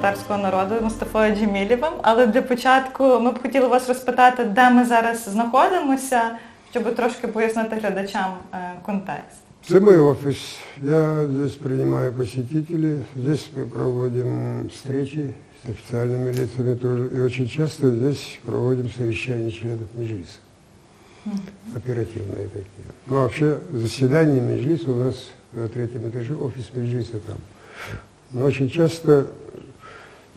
кримсько-татарського народу Мустафою Джемілєвим. Але для початку ми б хотіли вас розпитати, де ми зараз знаходимося, щоб трошки пояснити глядачам контекст. Это мой офис. Я здесь принимаю посетителей. Здесь мы проводим встречи с официальными лицами тоже. И очень часто здесь проводим совещания членов Меджлиса. Оперативные такие. Ну, вообще, заседание Меджлиса у нас на 3-м этаже, офис Меджлиса там. Но очень часто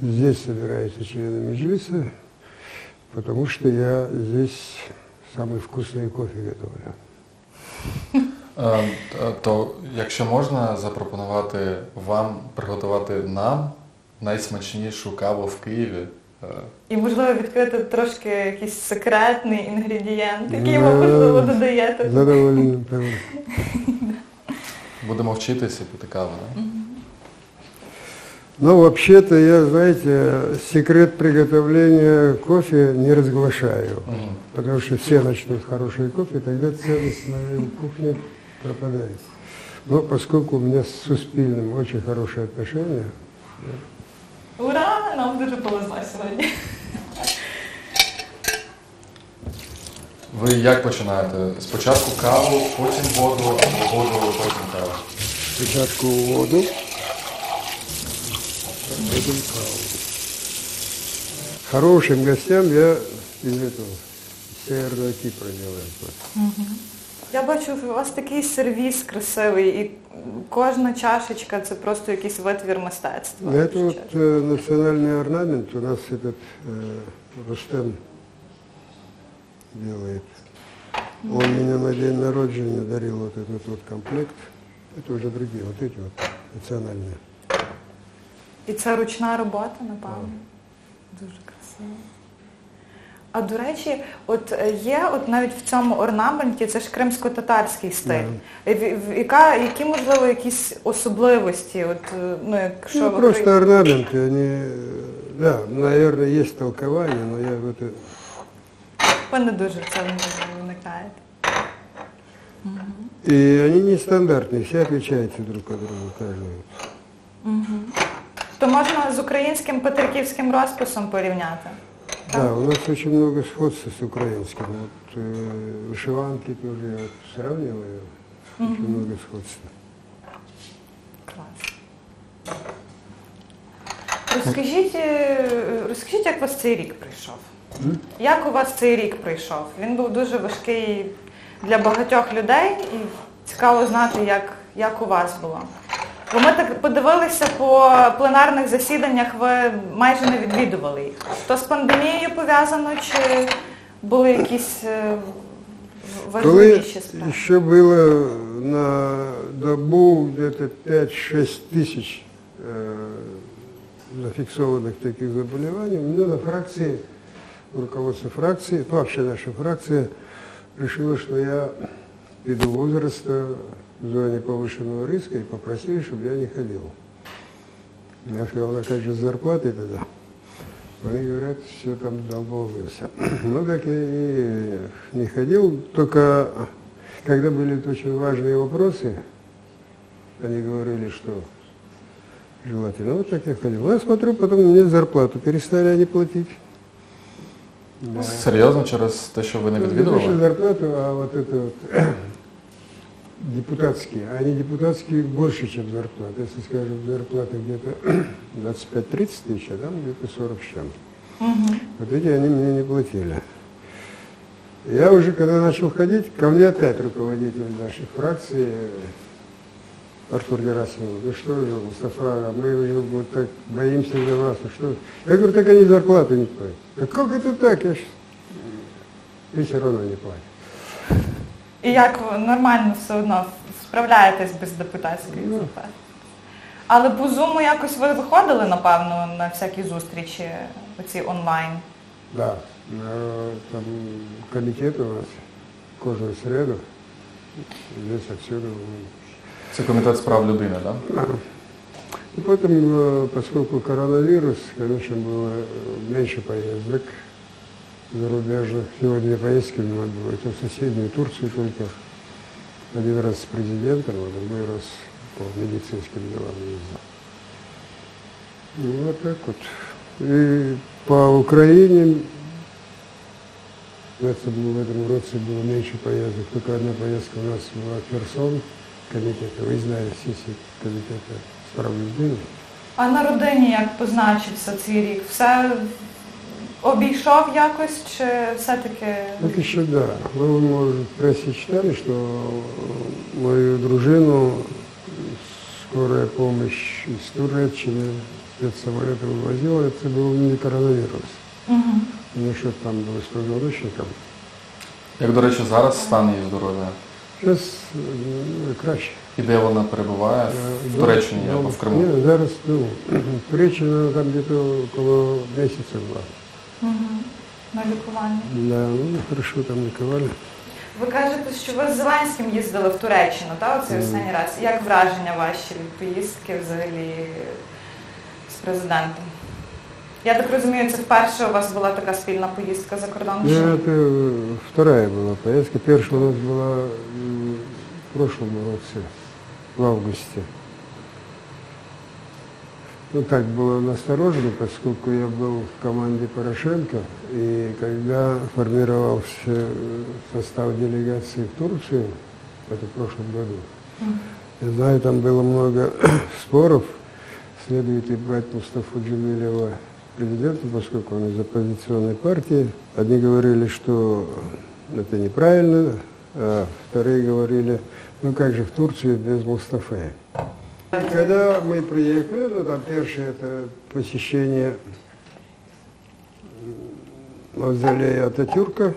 здесь собираются члены Меджлиса, потому что я здесь самый вкусный кофе готовлю. То, якщо можна запропонувати вам приготувати нам найсмачнішу каву в Києві. І, можливо, відкрити трошки якийсь секретний інгредієнт, який ви, можливо, додаєте. Задоволен. Будемо вчитися пити каву, да? Ну, вообще-то я, знаете, секрет приготовления кофе не разглашаю. Потому что все начнут хороший кофе, тогда ценность моей кухни пропадает. Но поскольку у меня с Суспільним очень хорошие отношения. Ура! Нам дуже повезло сьогодні. Ви як починаєте? Спочатку каву, потім воду, або воду, потім каву? Спочатку воду, потім каву. Хорошим гостям я из этого северного Кипра делаю. Я бачу, у вас такий сервіс красивий, і кожна чашечка – це просто якийсь витвір мистецтва. Это вот национальный орнамент у нас этот Рустем делает. Он мне на день народжения дарил вот этот вот комплект. Это уже другие, вот эти вот национальные. І це ручна робота, напевно? Дуже красиво. А, до речі, от є от навіть в цьому орнаменті, це ж кримсько-татарський стиль. Які, можливо, якісь особливості? От, ну, якщо Ну, просто орнаменты, они, да, наверное, есть толкование, но я в это... Ви не дуже в цьому виникаєте. И они нестандартные, все отличаются друг от друга, каждый. То можна з українським петриківським розписом порівняти? Да, у нас очень много сходства с украинским. Вот вышиванки тоже я вот сравниваю, очень много сходства. Клас. Розкажіть, як у вас цей рік прийшов? Як у вас цей рік прийшов? Він був дуже важкий для багатьох людей, і цікаво знати, як у вас було. Бо ми так подивилися по пленарних засіданнях, ви майже не відвідували їх. То з пандемією пов'язано, чи були якісь важливіші справи? Коли ще було на добу где-то 5-6 тисяч зафиксованных таких заболеваний, у меня на фракции, руководство фракции, вообще наша фракция решила, что я ввиду возраста в зоне повышенного риска и попросили, чтобы я не ходил. Я сказал, а как же с зарплатой тогда? Они говорят, все там долбовывался. Ну, так и не ходил, только когда были очень важные вопросы, они говорили, что желательно. Вот так я ходил. Я смотрю, потом мне зарплату перестали они платить. Да. Серйозно, через те, що ви не відвідували? Не зарплату, а вот это вот депутатские. Они депутатские больше, чем зарплата. Если, скажем, зарплата где-то 25-30 тысяч, а там где-то 40 с чем-то. Вот эти они мне не платили. Я уже, когда начал ходить, ко мне опять руководитель нашей фракции, Артур Герасимов, ну что же, Мустафа, мы уже вот так боимся за вас, ну что? Я говорю, так они зарплату не платят. А как это так? И все равно не платят. І як ви нормально все одно справляєтесь без депутатської зарплати? Але по Zoom якось ви виходили, напевно, на всякі зустрічі, оці онлайн? Да, там комитет у нас кожну середу, здесь отсюда. Це комітет з прав людини, так? Да? И потом, поскольку коронавирус, конечно, было меньше поездок зарубежных. Сегодня поездки не надо было. Это в соседнюю Турцию только. Один раз с президентом, а другой раз по медицинским делам ездил. Ну, вот так вот. И по Украине в этом роце было меньше поездок. Только одна поездка у нас была в Херсон, комитета, виїзна сесія комітету справ людини. А на родині як позначився цей рік? Все обійшов якось чи все-таки? Так еще да. Вы, может, в прессе читали, что мою дружину скорая помощь из Туреччины спецсамолета вывозила, это был не коронавирус. Угу. Ну что там было с позвоночником. Як, до речі, зараз стан її здоров'я? Сейчас краще. І де вона перебуває? В Туреччині або в Криму? Нет, зараз, Туреччина там где-то около месяца была. Угу. На лікуванні. Да, ну хорошо там ликовали. Ви кажете, що ви з Зеленським їздили в Туреччину, так, оцей останній раз. Як враження ваші від поїздки взагалі з президентом? Я так розумію, це вперше у вас була така спільна поїздка за кордон? Ну, это вторая была поездка. Первая у нас была в прошлом роце, в августе. Ну, так было насторожено, поскольку я был в команде Порошенко, и когда формировался состав делегации в Турцию, это в прошлом году, я знаю, там было много споров, следует ли брать Мустафу Джемилева президентом, поскольку он из оппозиционной партии. Одни говорили, что это неправильно, а вторые говорили, ну как же в Турцию без Мустафы. И когда мы приехали, ну там первое это посещение мавзолея Ататюрка,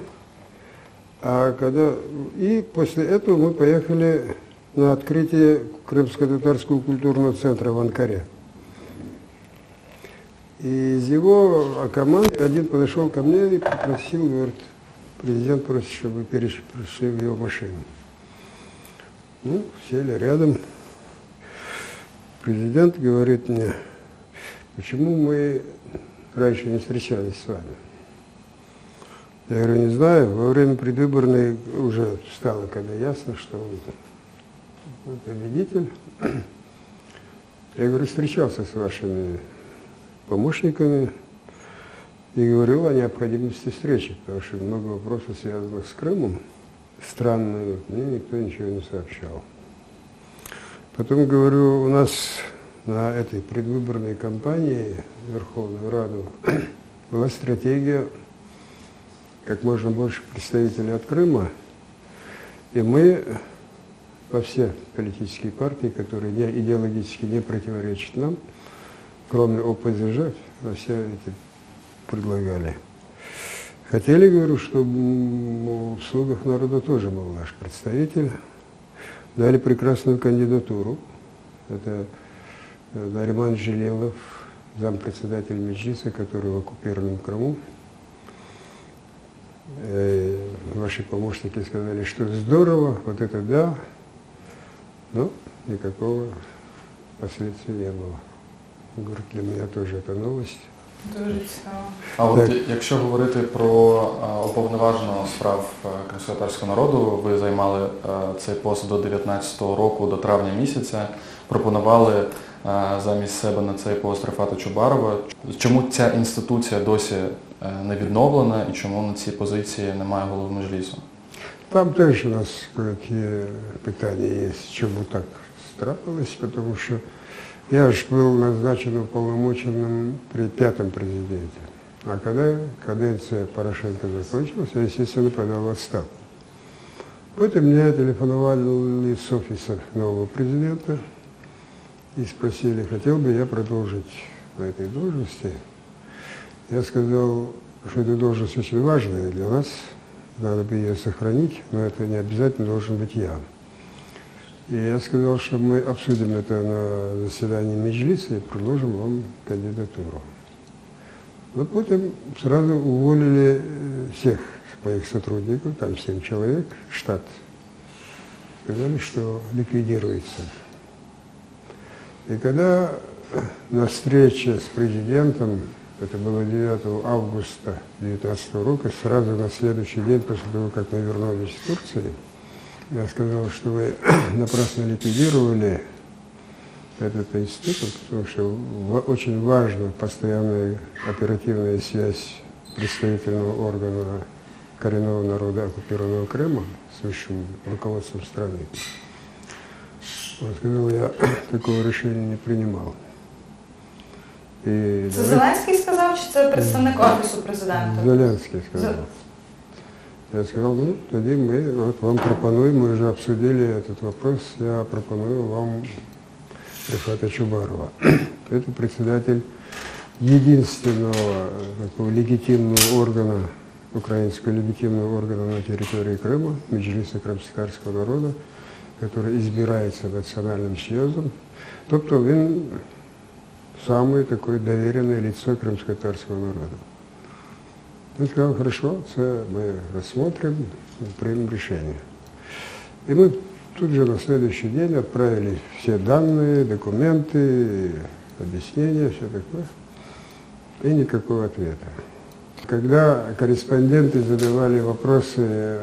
и после этого мы поехали на открытие Крымско-татарского культурного центра в Анкаре. И из его команды один подошел ко мне и попросил, говорит, президент просит, чтобы перешли в его машину. Ну, сели рядом. Президент говорит мне, почему мы раньше не встречались с вами? Я говорю, не знаю, во время предвыборной уже стало когда ясно, что он победитель. Я говорю, встречался с вашими помощниками и говорил о необходимости встречи, потому что много вопросов, связанных с Крымом, странные, мне никто ничего не сообщал. Потом говорю, у нас на этой предвыборной кампании в Верховную Раду была стратегия как можно больше представителей от Крыма, и мы во все политические партии, которые идеологически не противоречат нам, кроме ОПЗЖ, во все эти предлагали. Хотели, говорю, чтобы в «Слугах народа» тоже был наш представитель. Дали прекрасную кандидатуру. Это Нариман Жилелов, зампредседатель Меджлиса, который в оккупированном Крыму. Ваши помощники сказали, что здорово, вот это да, но никакого последствия не было. Говорит, для меня тоже это новость. Дуже цікаво. А от якщо говорити про уповноваженого справ кримськотатарського народу, ви займали цей пост до 19-го року, до травня місяця, пропонували замість себе на цей пост Рефата Чубарова. Чому ця інституція досі не відновлена і чому на цій позиції немає голови Меджлісу? Там теж у нас кое-какие питания есть, чему так трапилось, потому что я же был назначен уполномоченным при 5-м президенте. А когда каденция Порошенко закончилась, я, естественно, подал в отставку. Потом меня телефоновали с офиса нового президента и спросили, хотел бы я продолжить на этой должности. Я сказал, что эта должность очень важная для нас, надо бы ее сохранить, но это не обязательно должен быть я. И я сказал, что мы обсудим это на заседании Меджлиса и предложим вам кандидатуру. Вот потом сразу уволили всех моих сотрудников, там 7 человек, штат. Сказали, что ликвидируется. И когда на встрече с президентом, это было 9 августа 2019 года, сразу на следующий день после того, как мы вернулись в Турцию, я сказал, что вы напрасно ликвидировали этот институт, потому что очень важна постоянная оперативная связь представительного органа коренного народа оккупированного Крыма с высшим руководством страны. Он сказал, я такого решения не принимал. И Це Зеленський сказав, чи це представник Офісу президента? Зеленский сказал. Я сказал, ну, тогда мы вот вам пропонуем, мы уже обсудили этот вопрос, я пропоную вам Рифата Чубарова. Это председатель единственного такого легитимного органа, украинского легитимного органа на территории Крыма, Меджлиса крымско-татарского народа, который избирается национальным съездом. Тобто він самое такое доверенное лицо крымско-татарского народа. Он сказал, хорошо, це мы рассмотрим, примем решение. И мы тут же на следующий день отправили все данные, документы, объяснения, все такое. И никакого ответа. Когда корреспонденты задавали вопросы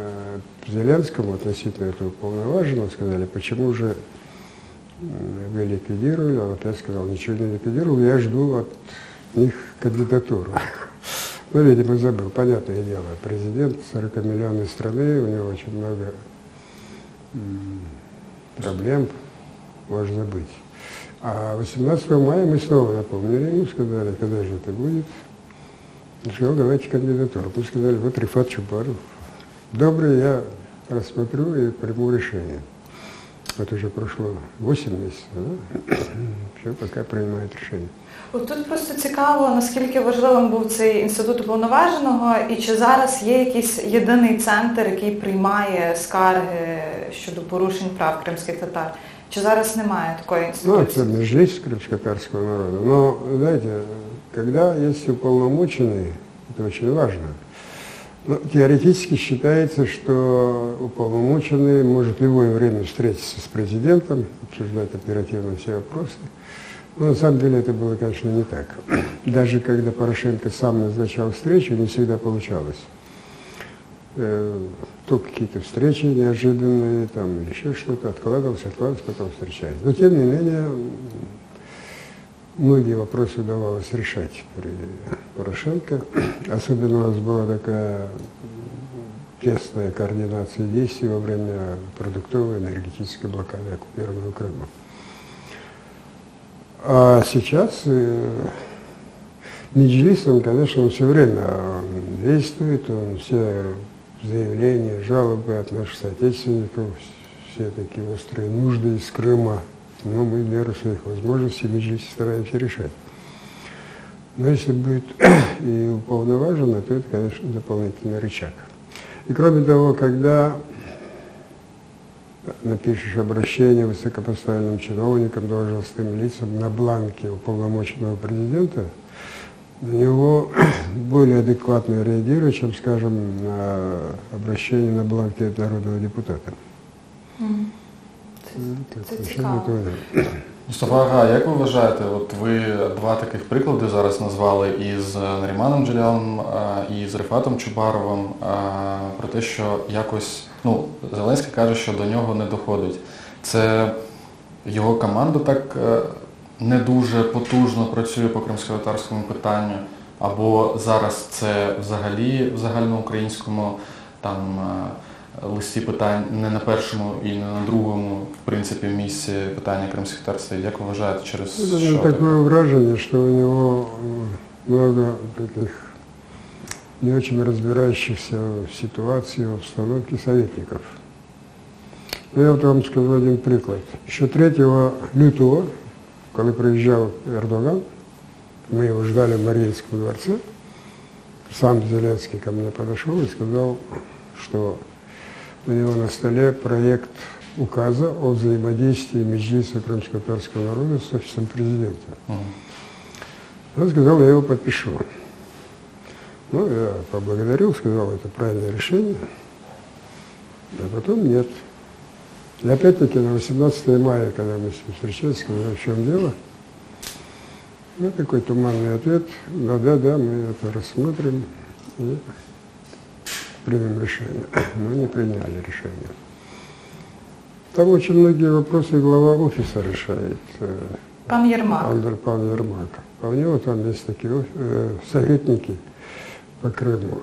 Зеленскому относительно этого уполноваженного, сказали, почему же вы ликвидировали, а вот я сказал, ничего не ликвидировал, я жду от них кандидатуру. Ну, видимо, забыл, понятное дело, президент 40-миллионной страны, у него очень много проблем, можно забыть. А 18 мая мы снова напомнили ему, сказали, когда же это будет. Он сказал, давайте кандидатуру. Мы сказали, вот Рифат Чубаров. Добрый, я рассмотрю и приму решение. Вот уже прошло 8 месяцев, да? Все, пока принимает решение. От тут просто цікаво, наскільки важливим був цей інститут уповноваженого, і чи зараз є якийсь єдиний центр, який приймає скарги щодо порушень прав кримських татар? Чи зараз немає такої Ну, інституції? это Меджлис крымско-татарского народа. Но, знаете, когда есть уполномоченный, это очень важно. Но теоретически считается, что уполномоченный может в любое время встретиться с президентом, обсуждать оперативно все вопросы. Но на самом деле это было, конечно, не так. Даже когда Порошенко сам назначал встречу, не всегда получалось. То какие-то встречи неожиданные, там, или еще что-то, откладывалось, потом встречались. Но, тем не менее, многие вопросы удавалось решать при Порошенко. Особенно у нас была такая тесная координация действий во время продуктовой энергетической блокады оккупированного Крыма. А сейчас Меджлис, он, конечно, он все время действует, он все заявления, жалобы от наших соотечественников, все такие острые нужды из Крыма, но мы в меру своих возможностей в Меджлисе стараемся решать. Но если будет и уполноважено, то это, конечно, дополнительный рычаг. И кроме того, когда напишешь обращение высокопоставленным чиновникам, должностным лицам на бланке уполномоченного президента, на него более адекватно реагируют, чем, скажем, на обращение на бланке народного депутата. Це цікаво. Мустафа Ага, як ви вважаєте, от ви два таких приклади зараз назвали із Наріманом Джелялом і з Рифатом Чубаровим, про те, що якось, Зеленський каже, що до нього не доходить. Це його команда так не дуже потужно працює по кримсько-татарському питанню, або зараз це взагалі в загальноукраїнському листі питань не на першому і не на другому, в принципі, місці питання кримських татар стоїть. Як ви вважаєте, через это що? Такое вражение, что у него много таких не очень разбирающихся в ситуации, в обстановке советников. Я вот вам скажу один приклад. Еще 3 лютого, когда приезжал Эрдоган, мы его ждали в Мариинском дворце, сам Зеленский ко мне подошел и сказал, что у него на столе проект указа о взаимодействии Меджлиса крымско-татарского народа с офисом президента. Он сказал, я его подпишу. Ну, я поблагодарил, сказал, это правильное решение, а потом нет. И опять-таки на 18 мая, когда мы с ним встречались, сказал, в чем дело. Ну, такой туманный ответ, да, мы это рассмотрим и примем решение. Мы не приняли решение. Там очень многие вопросы глава офиса решает. Пан Єрмак. Пан Ермак. А у него там есть такие советники по Крыму,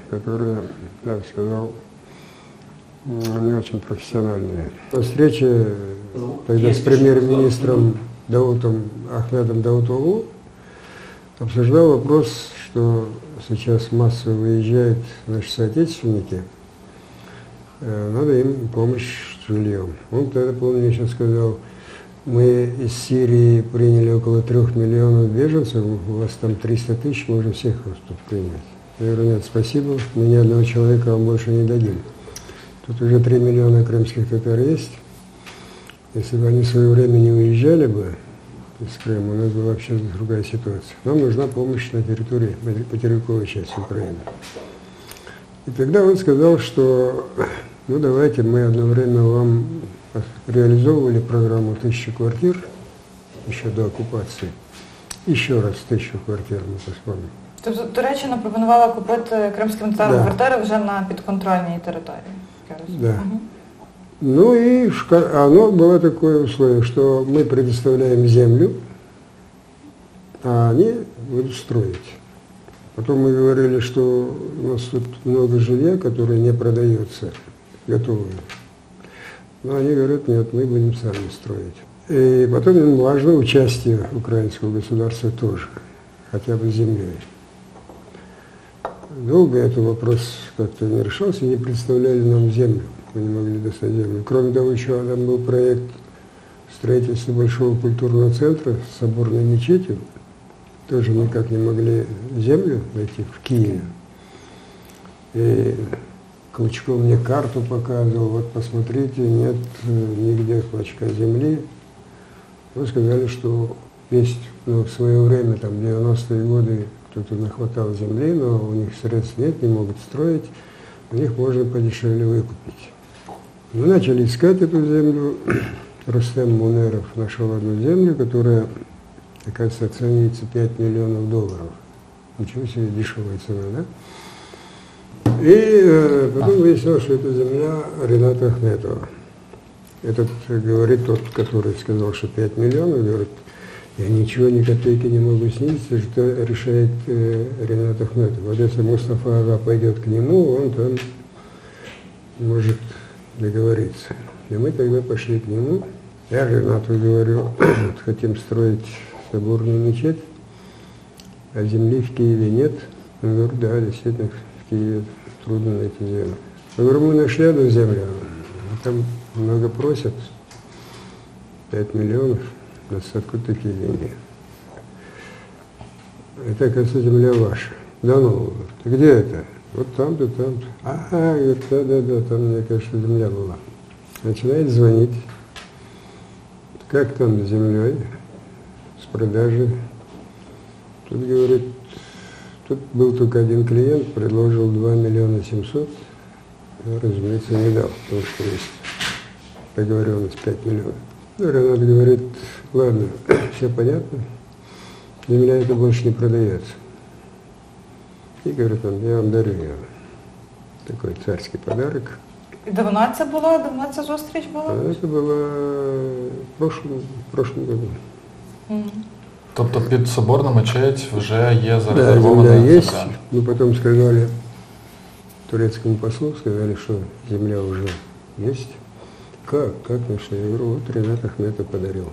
которые, я бы сказал, не очень профессиональные. На встрече тогда с премьер-министром Ахмедом Даутоглу обсуждал вопрос, что сейчас массово выезжают наши соотечественники, надо им помощь с жильем. Он тогда, помню, еще сказал, мы из Сирии приняли около 3 миллионов беженцев, у вас там 300 тысяч, можем всех тут принять. Я говорю, нет, спасибо, мы ни одного человека вам больше не дадим. Тут уже 3 миллиона крымских татар есть. Если бы они в свое время не уезжали бы из Крыма, у нас была вообще другая ситуация. Нам нужна помощь на территории материковой части Украины. И тогда он сказал, что ну давайте мы одно время вам реализовывали программу 1000 квартир еще до оккупации. Еще раз 1000 квартир мы вспомним. Тобто Туреччина пропонувала купити кримським татарам Да. квартири вже на підконтрольній території. як я розумію. Да. Мгм. Ну и оно было такое условие, что мы предоставляем землю, а они будут строить. Потом мы говорили, что у нас тут много жилья, которое не продается, готовое. Но они говорят, нет, мы будем сами строить. И потом им важно участие украинского государства тоже, хотя бы землей. Долго этот вопрос как-то не решался, не представляли нам землю, мы не могли достать землю. Кроме того, еще там был проект строительства большого культурного центра с соборной мечетью, тоже никак не могли землю найти в Киеве. И Клычков мне карту показывал, вот посмотрите, нет нигде клочка земли. Мы сказали, что есть, в свое время, там, в 90-е годы, кто-то нахватал земли, но у них средств нет, не могут строить, у них можно подешевле выкупить. Мы начали искать эту землю. Рустем Мунеров нашел одну землю, которая, оказывается, оценивается 5 миллионов долларов. Ничего себе, дешевая цена, да? И потом выяснилось, что это земля Рената Ахметова. Этот говорит тот, который сказал, что 5 миллионов, говорит, я ничего, ни копейки не могу снизить, что решает Ренат Ахметов. Вот если Мустафа Ага пойдет к нему, он там может договориться. И мы тогда пошли к нему. Я Ренату говорю, хотим строить соборную мечеть, а земли в Киеве нет. Он говорит, да, действительно, в Киеве трудно найти землю. Я говорю, мы нашли одну землю, там много просят, 5 миллионов, у нас откуда такие деньги? Это, оказывается, земля ваша. Да ну, где это? Вот там-то, там-то. Ага, говорит, да, там, мне кажется, земля была. Начинает звонить. Как там с землей, с продажей? Тут, говорит, тут был только один клиент, предложил 2 миллиона 700. Я, разумеется, не дал, потому что есть договоренность 5 миллионов. Ну, Ренат говорит, ладно, все понятно, земля это больше не продается. И говорит, я вам дарю ее. Такой царский подарок. І давно це було? Давно ця зустріч була? А это было в прошлом году. Мгм. Тобто під соборну мечеть вже є Да, зарезервована земля есть. земля. Мы потом сказали турецкому послу, сказали, что земля уже есть. Как? Ну что? Я говорю, вот Ренат Ахметов подарил.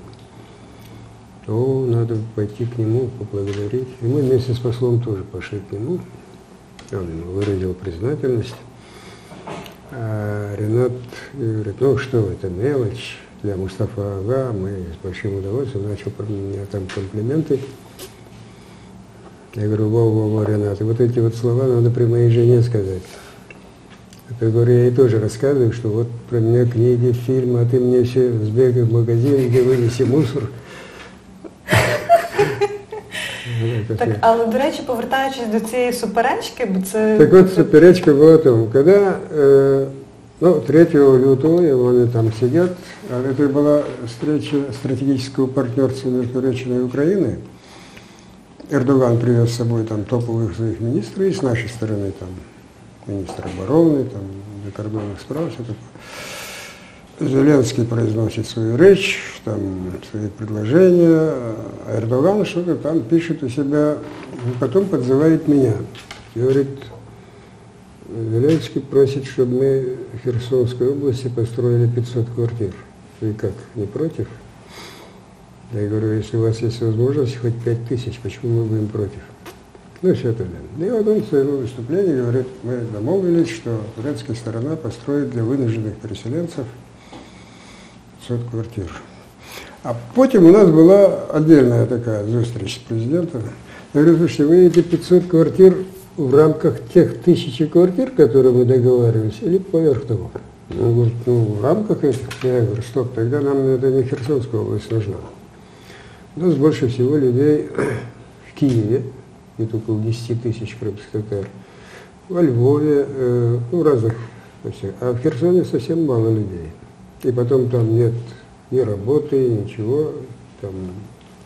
То надо пойти к нему, поблагодарить. И мы вместе с послом тоже пошли к нему. Он ему выразил признательность. А Ренат говорит, ну что, это мелочь для Мустафа Ага, мы с большим удовольствием, начал про меня там комплименты. Я говорю, во, Ренат, и вот эти вот слова надо при моей жене сказать. Это, говорю, я ей тоже рассказываю, что вот про меня книги, фильмы, а ты мне все сбегай в магазин, где вынеси мусор. Так, але, до речі, повертаючись до цієї суперечки, бо це... Так вот, суперечка была в том, когда 3 лютого они там сидят, а это была встреча стратегического партнерства между Туреччиной и Украиной. Эрдоган привез с собой там топовых своих министров, и с нашей стороны там министр обороны, там закордонных справ, все такое. Зеленский произносит свою речь, там, свои предложения, а Эрдоган что-то там пишет у себя, и потом подзывает меня. Говорит, Зеленский просит, чтобы мы в Херсонской области построили 500 квартир. Вы как, не против? Я говорю, если у вас есть возможность, хоть 5000, почему мы будем против? Ну, все это. И вот он в своем выступлении говорит, мы домовились, что турецкая сторона построит для вынужденных переселенцев 500 квартир. А потом у нас была отдельная такая встреча с президентом. Я говорю, слушайте, вы эти 500 квартир в рамках тех 1000 квартир, которые мы договаривались, или поверх того? Он говорит, в рамках этих. Я говорю, стоп, тогда нам это не Херсонская область нужна. У нас больше всего людей в Киеве, где-то около 10 тысяч крымских татар, во Львове, в разных, а в Херсоне совсем мало людей. И потом там нет ни работи, нічого, там,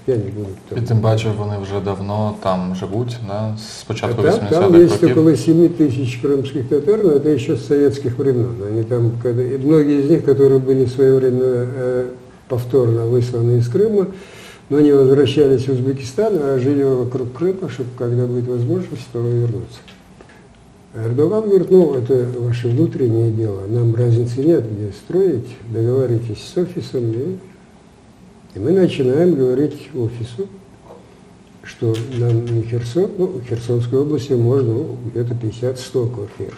я не буду... І тим паче вони вже давно там живуть, да, с початку 80-х Там років. есть около 7 тысяч крымских татар, но это еще с советских времен. Они там, и многие из них, которые были своевременно повторно высланы из Крыма, но не возвращались в Узбекистан, а жили вокруг Крыма, чтобы, когда будет возможность, то вернуться. Эрдоган говорит, это ваше внутреннее дело, нам разницы нет, где строить, договаривайтесь с офисом. И мы начинаем говорить офису, что нам не Херсон, в Херсонской области можно где-то 50-100 квартир.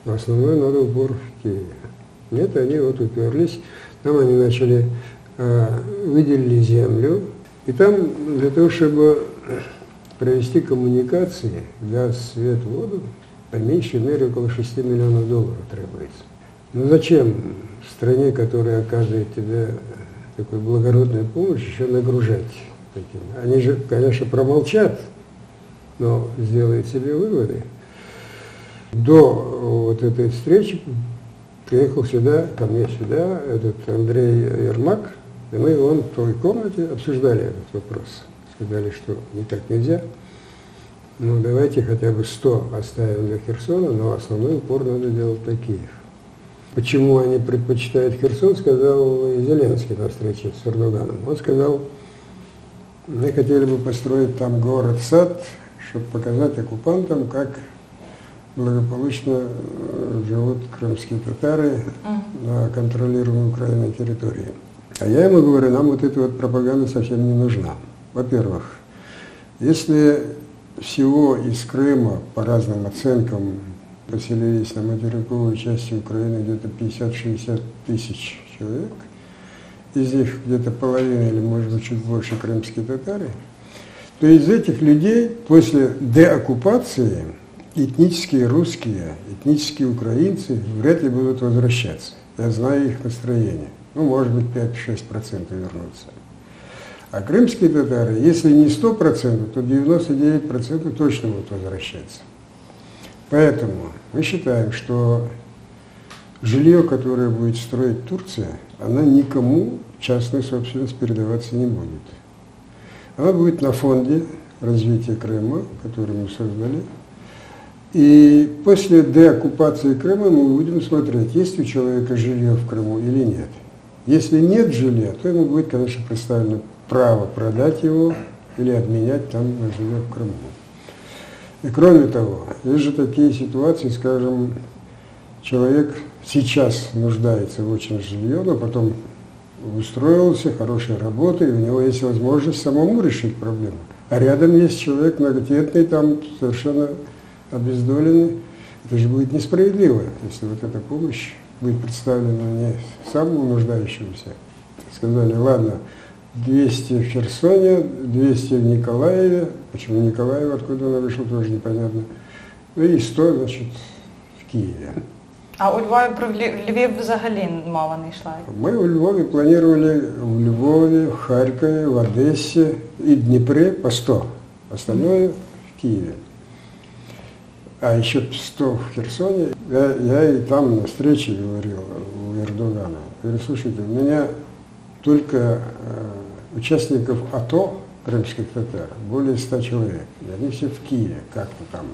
Но основное надо упор в Киеве. Нет, они вот уперлись, там они начали, выделили землю, и там для того, чтобы провести коммуникации, газ, свет, воду, по меньшей мере около $6 миллионов требуется. Ну зачем в стране, которая оказывает тебе такую благородную помощь, еще нагружать таким? Они же, конечно, промолчат, но сделают себе выводы. До вот этой встречи приехал сюда, ко мне сюда, этот Андрей Ермак, и мы в той комнате обсуждали этот вопрос. Сказали, что не так нельзя. Ну, давайте хотя бы 100 оставим для Херсона, но основной упор надо делать на Киев. Почему они предпочитают Херсон, сказал и Зеленский на встрече с Эрдоганом. Он сказал, мы хотели бы построить там город-сад, чтобы показать оккупантам, как благополучно живут крымские татары на контролируемой Украиной территории. А я ему говорю, нам вот эта вот пропаганда совсем не нужна. Во-первых, если всего из Крыма, по разным оценкам, поселились на материковой части Украины где-то 50-60 тысяч человек, из них где-то половина или, может быть, чуть больше крымские татары, то из этих людей после деоккупации этнические русские, этнические украинцы вряд ли будут возвращаться. Я знаю их настроение. Может быть, 5-6% вернутся. А крымские татары, если не 100%, то 99% точно будут возвращаться. Поэтому мы считаем, что жилье, которое будет строить Турция, оно никому в частную собственность передаваться не будет. Оно будет на фонде развития Крыма, который мы создали. И после деоккупации Крыма мы будем смотреть, есть у человека жилье в Крыму или нет. Если нет жилья, то ему будет, конечно, представлено право продать его или обменять там на жилье в Крыму. И кроме того, есть же такие ситуации, скажем, человек сейчас нуждается в очень жилье, но потом устроился, хорошая работа, и у него есть возможность самому решить проблему. А рядом есть человек многодетный, там совершенно обездоленный. Это же будет несправедливо, если вот эта помощь будет представлена не самому нуждающемуся. Сказали, ладно, 200 в Херсоне, 200 в Николаеве. Почему Николаев, откуда она вышла, тоже непонятно. Ну и 100, значит, в Киеве. А у Львові про Львів взагалі мова не йшла? Мы в Львове планировали в Львове, в Харькове, в Одессе и Днепре по 100. Остальное в Киеве. А еще 100 в Херсоне. Я и там на встрече говорил у Эрдогана. Говорю, слушайте, у меня только участников АТО, крымских татар, более 100 человек. И они все в Киеве, как-то там.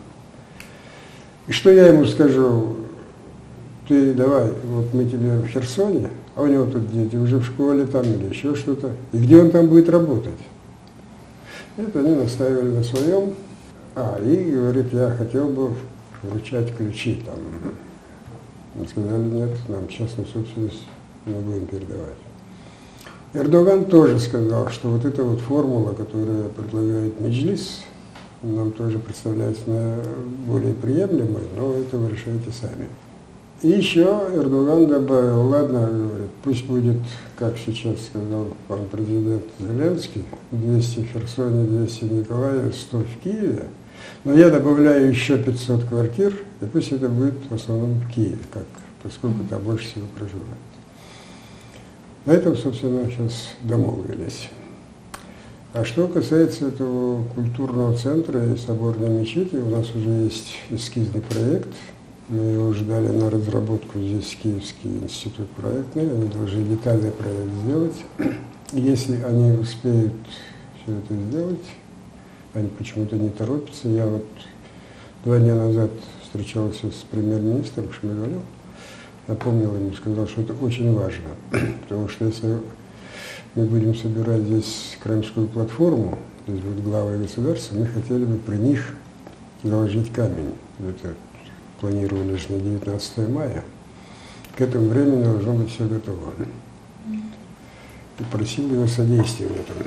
И что я ему скажу? ты давай, вот мы тебе в Херсоне, а у него тут дети уже в школе там или еще что-то, и где он там будет работать? Это они настаивали на своем, и говорит, я хотел бы вручать ключи там. Мы сказали, нет, нам частную собственность не будем передавать. Эрдоган тоже сказал, что вот эта вот формула, которая предлагает Меджлис, нам тоже представляется более приемлемой, но это вы решаете сами. И еще Эрдоган добавил, ладно, говорит, пусть будет, как сейчас сказал пан президент Зеленский, 200 в Херсоне, 200 в Николаеве, 100 в Киеве, но я добавляю еще 500 квартир, и пусть это будет в основном в Киеве, поскольку там больше всего проживает. На этом, собственно, сейчас домовились. А что касается этого культурного центра и соборной мечети, у нас уже есть эскизный проект. Мы его ждали на разработку, здесь Киевский институт проектный, они должны детальный проект сделать. Если они успеют все это сделать, они почему-то не торопятся. Я вот 2 дня назад встречался с премьер-министром Шмигалем, напомнил ему, сказал, что это очень важно, потому что если мы будем собирать здесь крымскую платформу, здесь будут главы государства, мы хотели бы при них заложить камень. Это планировали же на 19 мая. К этому времени должно быть все готово. І просив його содействия в этом.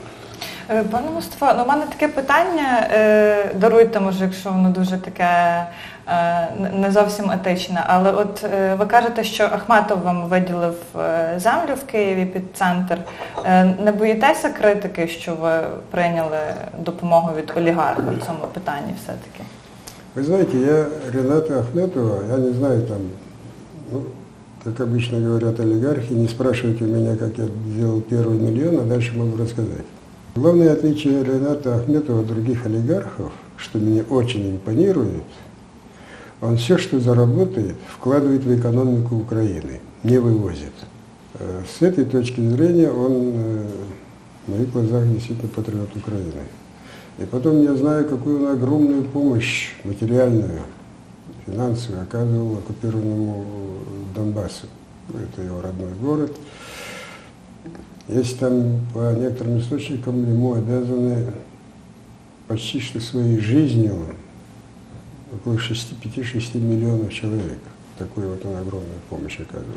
Пане Мустафа, у мене таке питання, даруйте, може, якщо воно дуже таке не зовсім етичне, але от ви кажете, що Ахметов вам виділив землю в Києві під центр. Не боїтеся критики, що ви прийняли допомогу від олігарха в цьому питанні все-таки? Вы знаете, я Рената Ахметова, я не знаю там, как обычно говорят олигархи, не спрашивайте у меня, как я сделал первый миллион, а дальше могу рассказать. Главное отличие Рената Ахметова от других олигархов, что меня очень импонирует, он все, что заработает, вкладывает в экономику Украины, не вывозит. С этой точки зрения он в моих глазах действительно патриот Украины. И потом я знаю, какую он огромную помощь материальную, финансовую оказывал оккупированному Донбассу. Это его родной город. Если там по некоторым источникам ему обязаны почти что своей жизнью около 5-6 миллионов человек. Такую вот он огромную помощь оказывал.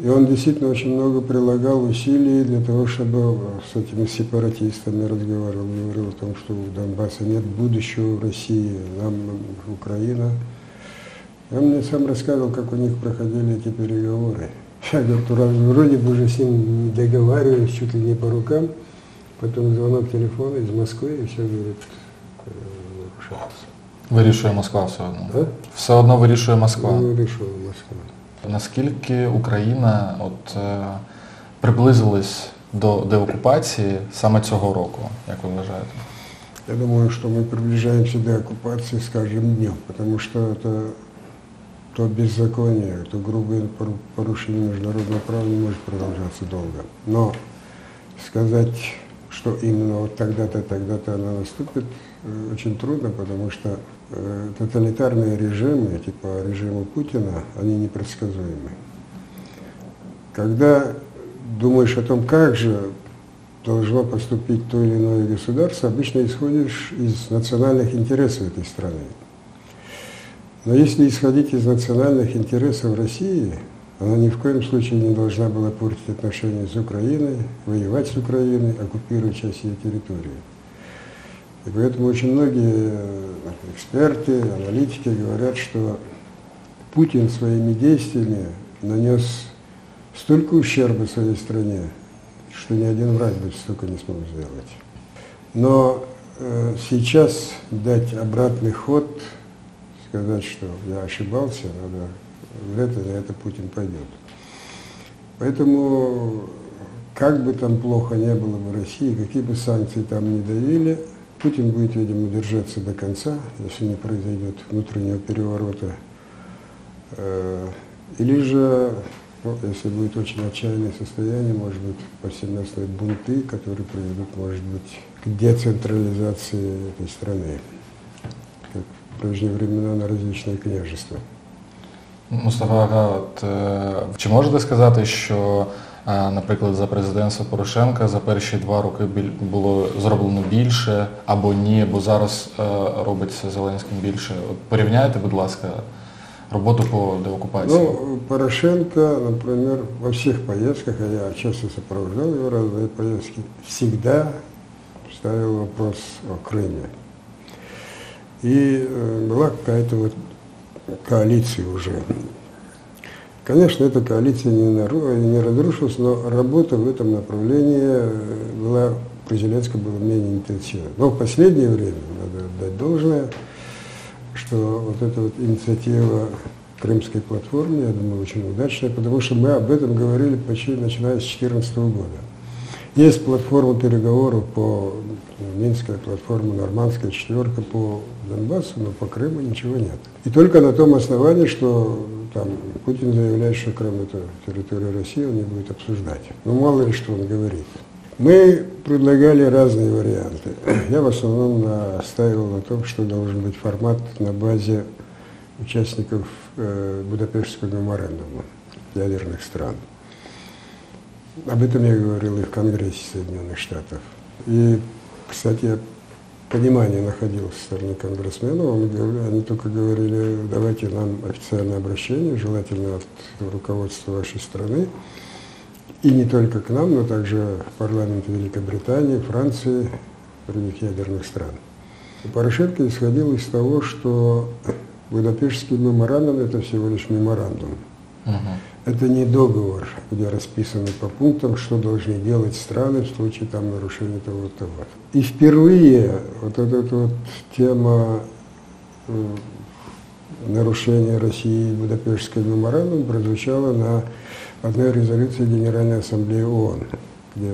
И он действительно очень много прилагал усилий для того, чтобы с этими сепаратистами разговаривал, говорил о том, что у Донбасса нет будущего в России, нам Украина. И он мне сам рассказывал, как у них проходили эти переговоры. Я говорю, вроде бы уже с ним договаривались чуть ли не по рукам, потом звонок телефона из Москвы, и все, говорит, нарушается. Вирішує Москва все одно. А? Все одно вирішує Москва. Вирішує Москва. Наскільки Україна приблизилась до деокупації саме цього року, як ви вважаєте? Я думаю, что мы приближаемся до оккупации с каждым днем, потому что это то беззаконие, то грубое порушение международного права не может продолжаться долго. Но сказать, что именно вот тогда-то она наступит, очень трудно, потому что тоталитарные режимы, типа режима Путина, они непредсказуемы. Когда думаешь о том, как же должно поступить то или иное государство, обычно исходишь из национальных интересов этой страны. Но если исходить из национальных интересов России, она ни в коем случае не должна была портить отношения с Украиной, воевать с Украиной, оккупировать часть ее территории. И поэтому очень многие эксперты, аналитики говорят, что Путин своими действиями нанес столько ущерба своей стране, что ни один враг бы столько не смог сделать. Но сейчас дать обратный ход, сказать, что я ошибался, на это Путин пойдет. Поэтому, как бы там плохо не было в России, какие бы санкции там ни давили, Путин будет, видимо, держаться до конца, если не произойдет внутреннего переворота. Или же, если будет очень отчаянное состояние, может быть, повсеместные бунты, которые приведут, может быть, к децентрализации этой страны, как в прежние времена на различные княжества. Мустафа Ага, чи можете сказати, що, наприклад, за президентства Порошенка за перші 2 роки було зроблено більше, або ні, бо зараз робиться Зеленським більше? От порівняйте, будь ласка, роботу по деоккупації. Ну, Порошенко, например, во всех поездках, а я часто сопровождал его разные поездки, всегда ставил вопрос о Крыме. И была какая-то вот коалиция уже. Конечно, эта коалиция не разрушилась, но работа в этом направлении была, при Зеленском была менее интенсивна. Но в последнее время, надо отдать должное, что вот эта вот инициатива Крымской платформы, я думаю, очень удачная, потому что мы об этом говорили почти начиная с 2014 года. Есть платформа переговоров по Минская платформа, Нормандская четверка по Донбассу, но по Крыму ничего нет. И только на том основании, что там Путин заявляет, что Крым это территория России, он не будет обсуждать. Ну мало ли что он говорит. Мы предлагали разные варианты. Я в основном настаивал на том, что должен быть формат на базе участников Будапештского меморандума ядерных стран. Об этом я говорил и в Конгрессе Соединенных Штатов. И, кстати, я понимание находил со стороны конгрессменов. Они только говорили, давайте нам официальное обращение, желательно от руководства вашей страны. И не только к нам, но также в парламент Великобритании, Франции, других ядерных стран. И Порошенко исходил из того, что Будапештский меморандум – это всего лишь меморандум. Это не договор, где расписано по пунктам, что должны делать страны в случае там нарушения того-того. И впервые вот эта вот тема нарушения России Будапештского меморандума прозвучала на одной резолюции Генеральной Ассамблеи ООН, где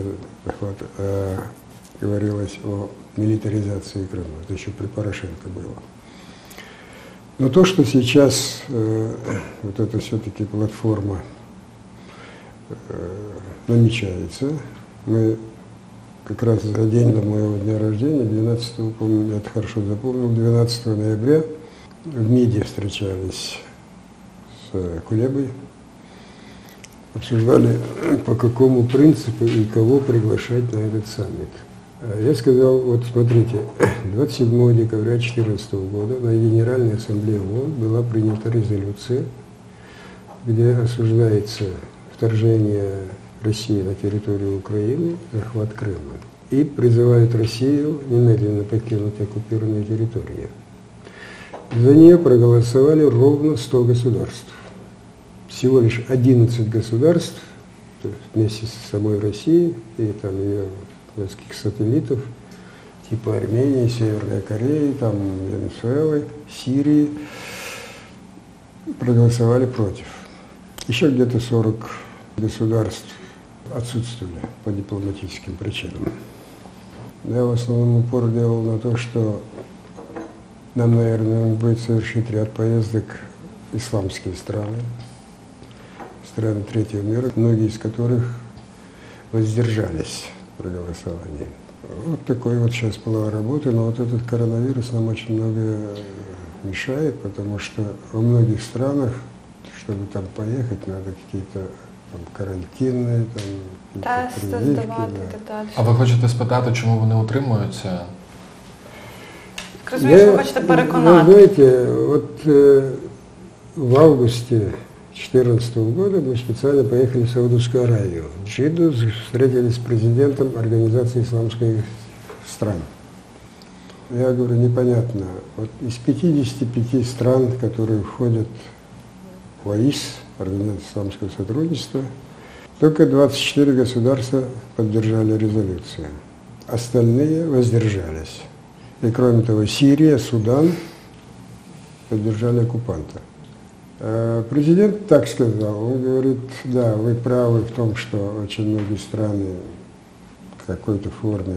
говорилось о милитаризации Крыма. Это еще при Порошенко было. Но то, что сейчас вот это все-таки платформа намечается, мы как раз за день до моего дня рождения, 12, помню, я это хорошо запомнил, 12 ноября в МИДе встречались с Кулебой, обсуждали, по какому принципу и кого приглашать на этот саммит. Я сказал, вот смотрите, 27 декабря 2014 года на Генеральной Ассамблее ООН была принята резолюция, где осуждается вторжение России на территорию Украины, захват Крыма, и призывает Россию немедленно покинуть оккупированные территории. За нее проголосовали ровно 100 государств. Всего лишь 11 государств вместе с самой Россией и там ее сателлитов, типа Армении, Северной Кореи, там, Венесуэлы, Сирии, проголосовали против. Еще где-то 40 государств отсутствовали по дипломатическим причинам. Я в основном упор делал на то, что нам, наверное, будет совершить ряд поездок в исламские страны, страны третьего мира, многие из которых воздержались при голосовании. Вот такой вот сейчас была работа, но вот этот коронавирус нам очень много мешает, потому что во многих странах, чтобы там поехать, надо какие-то там карантинні, там тести здавати і так далі. А ви хочете спитати, чому вони утримуються? Розумієш, ви хочете переконати. Вы знаете, вот в августе 2014 года мы специально поехали в Саудовскую Аравию. В Джидду встретились с президентом Организации исламских стран. Я говорю, непонятно, вот из 55 стран, которые входят в ОИС, Организацию исламского сотрудничества, только 24 государства поддержали резолюцию. Остальные воздержались. И кроме того, Сирия, Судан поддержали оккупанта. Президент так сказал, он говорит, да, вы правы в том, что очень многие страны в какой-то форме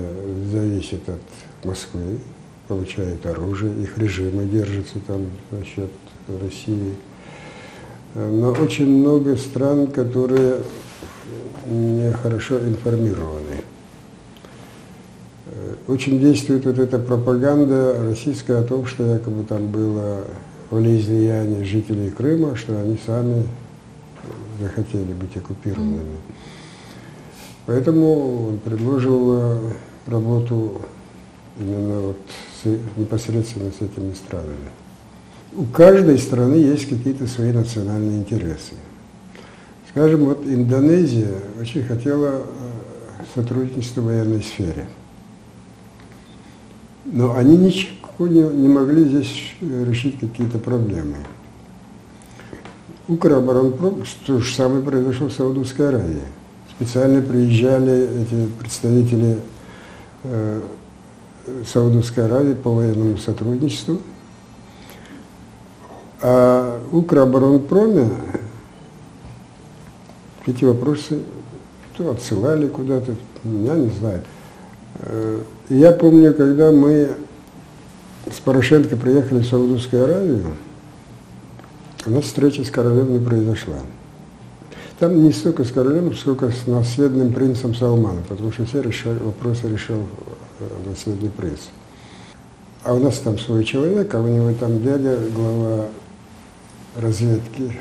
зависят от Москвы, получают оружие, их режимы держатся там за счет России. Но очень много стран, которые не хорошо информированы. Очень действует вот эта пропаганда российская о том, что якобы там было волеизлияния жителей Крыма, что они сами захотели быть оккупированными. Поэтому он предложил работу именно вот непосредственно с этими странами. У каждой страны есть какие-то свои национальные интересы. Скажем, вот Индонезия очень хотела сотрудничества в военной сфере. Но они ничего не могли здесь решить какие-то проблемы. Укроборонпром, то же самое произошло в Саудовской Аравии. Специально приезжали эти представители Саудовской Аравии по военному сотрудничеству. А Укроборонпроме эти вопросы то отсылали куда-то, я не знаю. Я помню, когда мы с Порошенко приехали в Саудовскую Аравию, у нас встреча с королем не произошла. Там не столько с королем, сколько с наследным принцем Салманом, потому что все вопросы решил наследный принц. А у нас там свой человек, а у него там дядя, глава разведки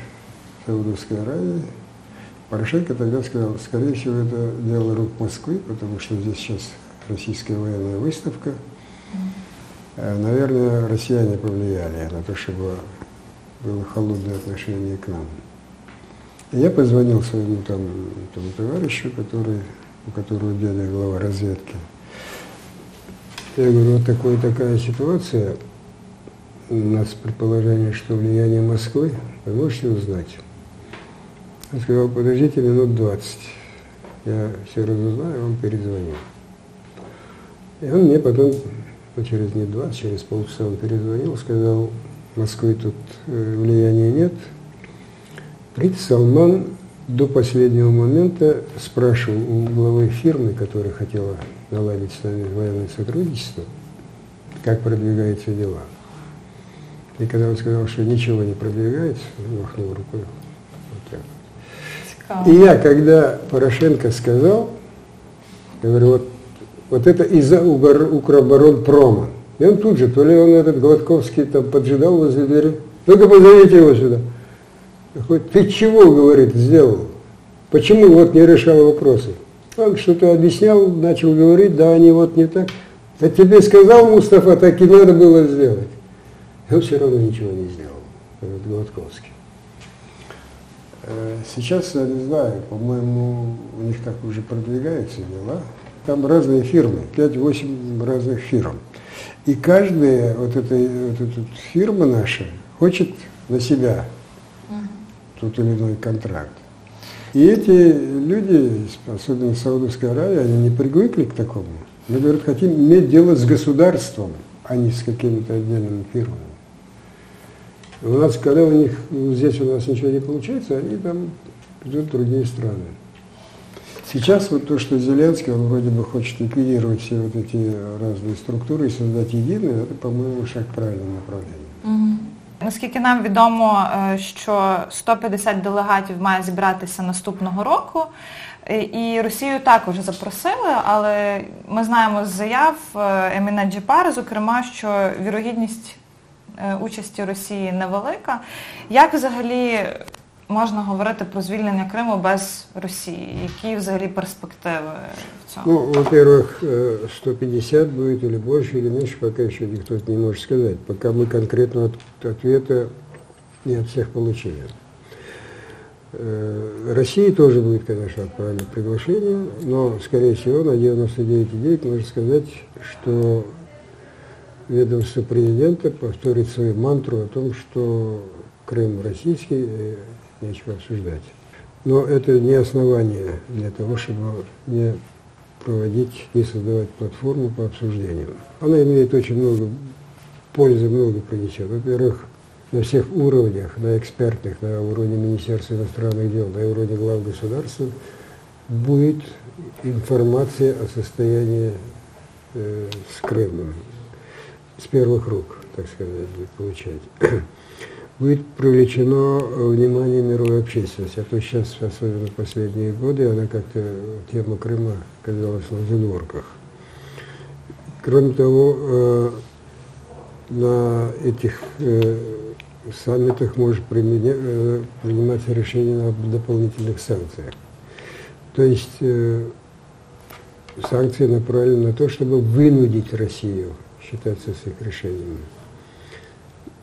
Саудовской Аравии. Порошенко тогда сказал, скорее всего, это дело рук Москвы, потому что здесь сейчас российская военная выставка. Наверное, россияне повлияли на то, чтобы было холодное отношение к нам. И я позвонил своему тому товарищу, у которого дядя глава разведки. Я говорю, вот такая ситуация. У нас предположение, что влияние Москвы, вы можете узнать? Он сказал, подождите минут 20. Я все разузнаю, вам перезвоню. И он мне потом, через не 20, через полчаса он перезвонил, сказал, Москвы тут влияния нет. Принц Салман до последнего момента спрашивал у главы фирмы, которая хотела наладить с нами военное сотрудничество, как продвигаются дела. И когда он сказал, что ничего не продвигается, он махнул рукой. Вот так. И я, когда Порошенко сказал, я говорю, вот это из-за Укроборонпрома. И он тут же, то ли он этот Гладковский там поджидал возле двери, только позовите его сюда. Хоть ты чего, говорит, сделал? Почему вот не решал вопросы? Он что-то объяснял, начал говорить, да, они вот не так. А тебе сказал Мустафа, так и надо было сделать. И он все равно ничего не сделал, этот Гладковский. Сейчас, я не знаю, по-моему, у них так уже продвигаются дела. Там разные фирмы, 5-8 разных фирм. И каждая вот эта фирма наша хочет на себя тот или иной контракт. И эти люди, особенно в Саудовской Аравии, они не привыкли к такому. Мы, говорят, хотим иметь дело с государством, а не с какими-то отдельными фирмами. У нас, когда у них, здесь у нас ничего не получается, они там идут в другие страны. Сейчас вот то, что Зеленский, он вроде бы хочет ликвидировать все вот эти разные структури і создати єдине, це, по-моєму, шаг в правильному направленні. Наскільки нам відомо, що 150 делегатів має зібратися наступного року, і Росію також запросили, але ми знаємо з заяв Еміна Джіпара, зокрема, що вірогідність участі Росії невелика. Як взагалі можна говорити про звільнення Криму без Росії? Які взагалі перспективи в цьому? Ну, во-первых, 150 будет или больше, или меньше, пока еще никто не может сказать. Пока мы конкретного ответа не от всех получили. России тоже будет, конечно, отправлено приглашение, но, скорее всего, на 99,9 можно сказать, что ведомство президента повторит свою мантру о том, что Крым российский, нечего обсуждать. Но это не основание для того, чтобы не проводить, не создавать платформу по обсуждению. Она имеет очень много пользы, много принесет. Во-первых, на всех уровнях, на экспертных, на уровне Министерства иностранных дел, на уровне глав государства будет информация о состоянии с Крымом. С первых рук, так сказать, будет получать. Будет привлечено внимание мировой общественности. А то сейчас, особенно в последние годы, она как-то, тема Крыма оказалась на задворках. Кроме того, на этих в саммитах может приниматься решение о дополнительных санкциях. То есть санкции направлены на то, чтобы вынудить Россию считаться с их решением.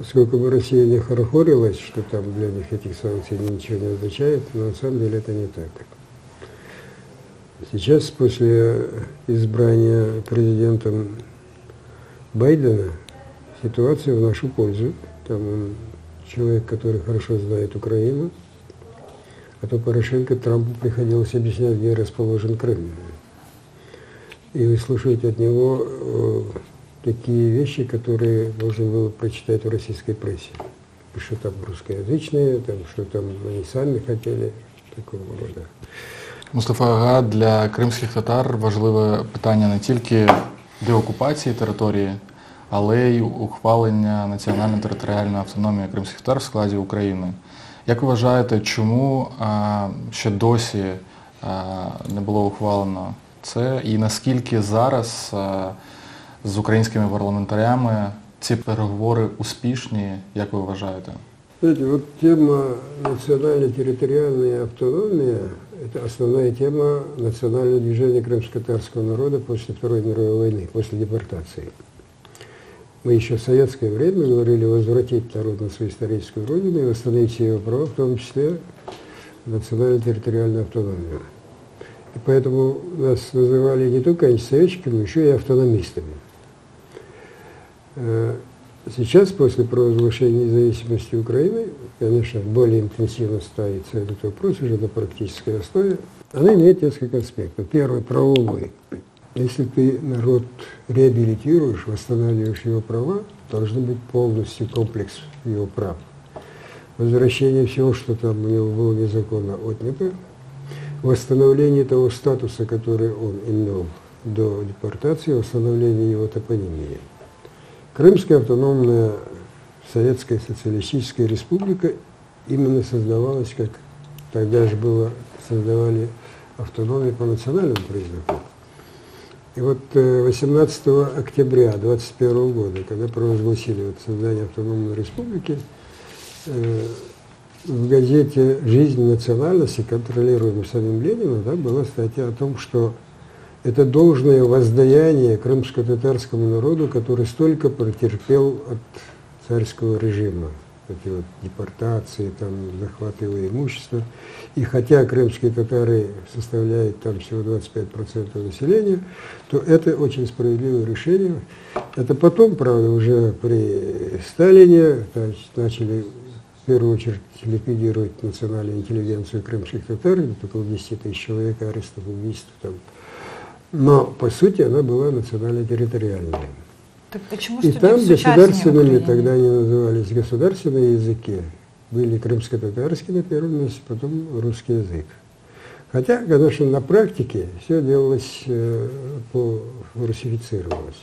Сколько бы Россия не хорохорилась, что там для них этих санкций ничего не означает, но на самом деле это не так. Сейчас, после избрания президентом Байдена, ситуация в нашу пользу. Там он человек, который хорошо знает Украину, а то Порошенко Трампу приходилось объяснять, где расположен Крым. И вы слушаете от него такие вещи, которые можно было прочитать в российской прессе. Что там русскоязычные, там, що там вони самі хотіли, такого роду. Мустафа Ага, для кримських татар важливе питання не тільки деокупації території, але й ухвалення національно-територіальної автономії кримських татар в складі України. Як ви вважаєте, чому ще досі не було ухвалено це, і наскільки зараз з українськими парламентарями ці переговори успішні, як ви вважаєте? Знаете, вот тема национально-территориальной автономии – это основная тема национального движения крымско-татарского народа после Второй мировой войны, после депортации. Мы еще в советское время говорили возвратить народ на свою историческую родину и восстановить все его права, в том числе национально-территориальную автономию. И поэтому нас называли не только антисоветчиками, но еще и автономистами. Сейчас, после провозглашения независимости Украины, конечно, более интенсивно ставится этот вопрос уже на практической основе. Она имеет несколько аспектов. Первый – правовой. Если ты народ реабилитируешь, восстанавливаешь его права, должен быть полностью комплекс его прав. Возвращение всего, что там у него было незаконно отнято, восстановление того статуса, который он имел до депортации, восстановление его топонимии. Крымская автономная Советская Социалистическая Республика именно создавалась, как тогда же создавали автономию по национальному признаку. И вот 18 октября 1921 года, когда провозгласили создание автономной республики, в газете «Жизнь национальности», контролируемой самим Лениным, да, была статья о том, что это должное воздаяние крымско-татарскому народу, который столько претерпел от царского режима. Эти вот депортации, там, захваты его имущества. И хотя крымские татары составляют там всего 25% населения, то это очень справедливое решение. Это потом, правда, уже при Сталине начали в первую очередь ликвидировать национальную интеллигенцию крымских татар, около 10 тысяч человек, арестов, убийств там. Но, по сути, она была национально-территориальной. Так почему И там государственными, тогда они назывались государственные языки, были крымско-татарский на первом месте, потом русский язык. Хотя, конечно, на практике все делалось, русифицировалось.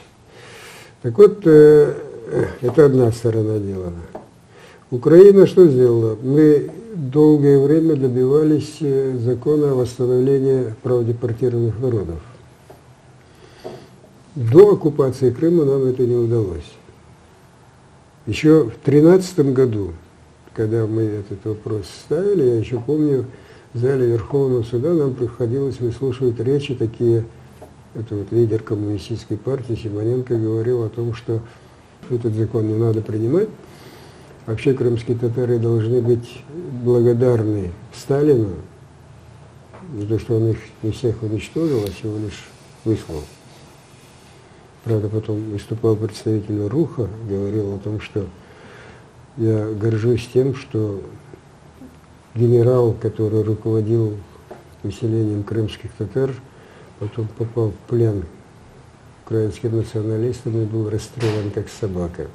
Так вот, это одна сторона дела. Украина что сделала? Мы долгое время добивались закона о восстановлении прав депортированных народов. До оккупации Крыма нам это не удалось. Еще в 2013 году, когда мы этот вопрос ставили, я еще помню, в зале Верховного суда нам приходилось выслушивать речи такие. Это вот лидер коммунистической партии Симоненко говорил о том, что этот закон не надо принимать. Вообще крымские татары должны быть благодарны Сталину за то, что он их не всех уничтожил, а всего лишь выслал. Правда, потом выступал представитель РУХа, говорил о том, что я горжусь тем, что генерал, который руководил выселением крымских татар, потом попал в плен украинским националистам и был расстрелян как собака.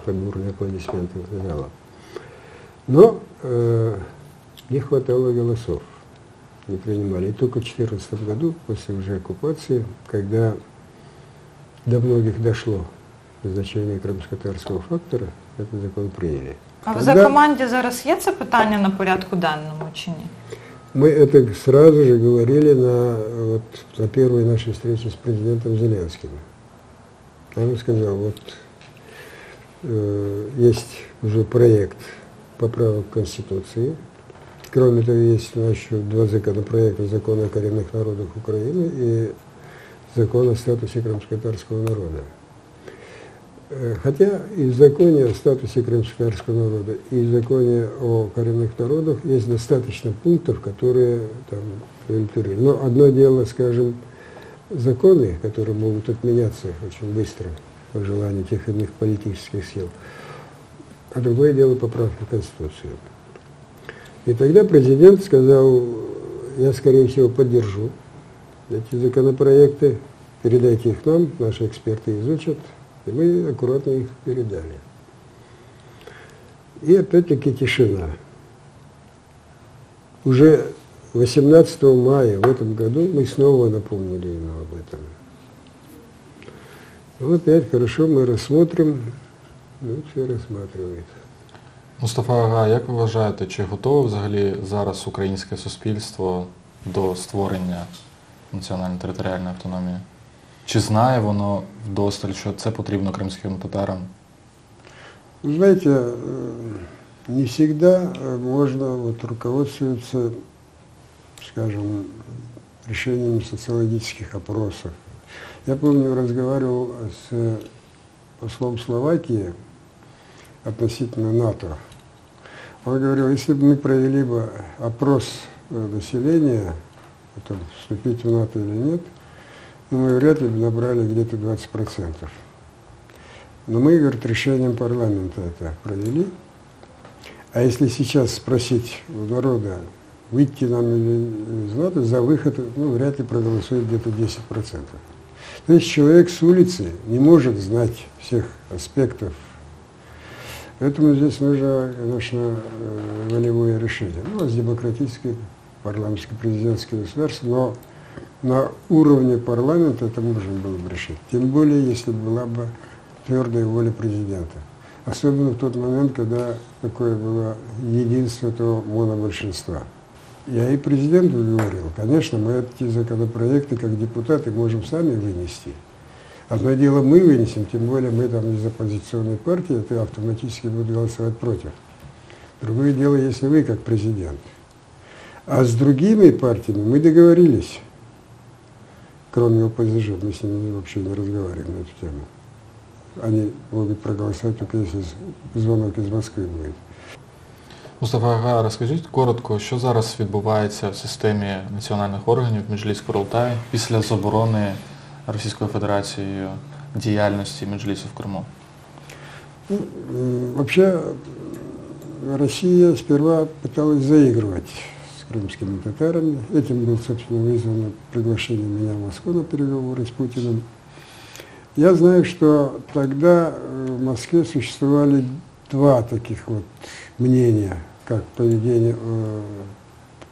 Под бурные аплодисменты зала. Но не хватало голосов, не принимали. И только в 2014 году, после уже оккупации, когда до многих дошло значение кримськотатарського фактора, этот закон приняли. А в за команді зараз є це питання на порядку денному чи ні? Мы это сразу же говорили на первой нашей встрече с президентом Зеленским. Он сказал, вот есть уже проект поправок в Конституции. Кроме того, есть у нас еще 2 законопроекта: закон о коренных народах Украины и закон о статусе крымско-татарского народа. Хотя и в законе о статусе крымско-татарского народа, и в законе о коренных народах есть достаточно пунктов, которые там удовлетворены. Но одно дело, скажем, законы, которые могут отменяться очень быстро по желанию тех или иных политических сил, а другое дело поправки в Конституцию. И тогда президент сказал: я, скорее всего, поддержу эти законопроекты, передайте их нам, наши эксперты изучат, и мы аккуратно их передали. И опять-таки тишина. Уже 18 мая в этом году мы снова напомнили ему об этом. Ну, опять хорошо, мы рассмотрим, ну, все рассматривает. Мустафа Ага, як ви вважаєте, чи готове взагалі зараз українське суспільство до створення національної територіальної автономії? Чи знає воно вдосталь, що це потрібно кримським татарам? Вы знаете, не всегда можно руководствоваться, скажем, решениями социологических опросов. Я помню, разговаривал с послом Словакии относительно НАТО. Он говорил, если бы мы провели бы опрос населения, о том, вступить в НАТО или нет, мы вряд ли бы набрали где-то 20%. Но мы, говорит, решением парламента это провели. А если сейчас спросить у народа, выйти нам из НАТО, за выход, ну, вряд ли проголосует где-то 10%. То есть человек с улицы не может знать всех аспектов. Поэтому здесь нужно, конечно, волевое решение. Ну, у нас демократическое, парламентско-президентское государство, но на уровне парламента это можно было бы решить. Тем более, если была бы твердая воля президента. Особенно в тот момент, когда такое было единство того монобольшинства. Я и президенту говорил, конечно, мы эти законопроекты как депутаты можем сами вынести. Одно дело мы вынесем, тем более мы там из оппозиционной партии, это автоматически будут голосовать против. Другое дело, если вы как президент. А с другими партиями мы договорились, кроме ОПЗЖ, мы с ними вообще не разговариваем на эту тему. Они могут проголосовать только если звонок из Москвы будет. Мустафа Ага, розкажіть коротко, що зараз відбувається в системі національних органів Меджліс-Курултай після заборони Російською Федерацією діяльності Меджлісу в Криму? Ну, вообще, Россия сперва пыталась заигрывать с крымскими татарами. Этим был, собственно, вызвано приглашение меня в Москву на переговоры с Путиным. Я знаю, что тогда в Москве существовали 2 таких вот мнения, как поведение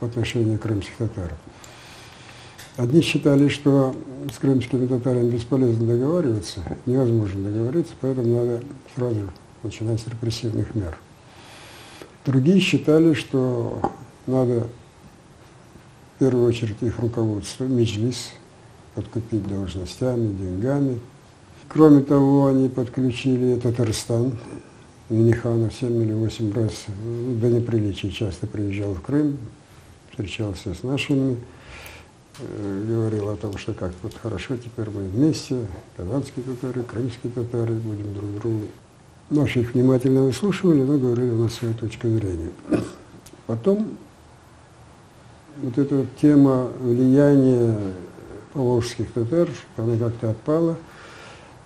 по отношению к крымских татар. Одни считали, что с крымскими татарами бесполезно договариваться, невозможно договориться, поэтому надо сразу начинать с репрессивных мер. Другие считали, что надо в первую очередь их руководство, Меджлис, подкупить должностями, деньгами. Кроме того, они подключили Татарстан. Миниханов 7 или 8 раз до неприличия часто приезжал в Крым, встречался с нашими, говорил о том, что как вот хорошо, теперь мы вместе, казанские татары, крымские татары, будем друг другу. Наши их внимательно выслушивали, но говорили у нас свою точку зрения. Потом вот эта вот тема влияния поволжских татар, она как-то отпала.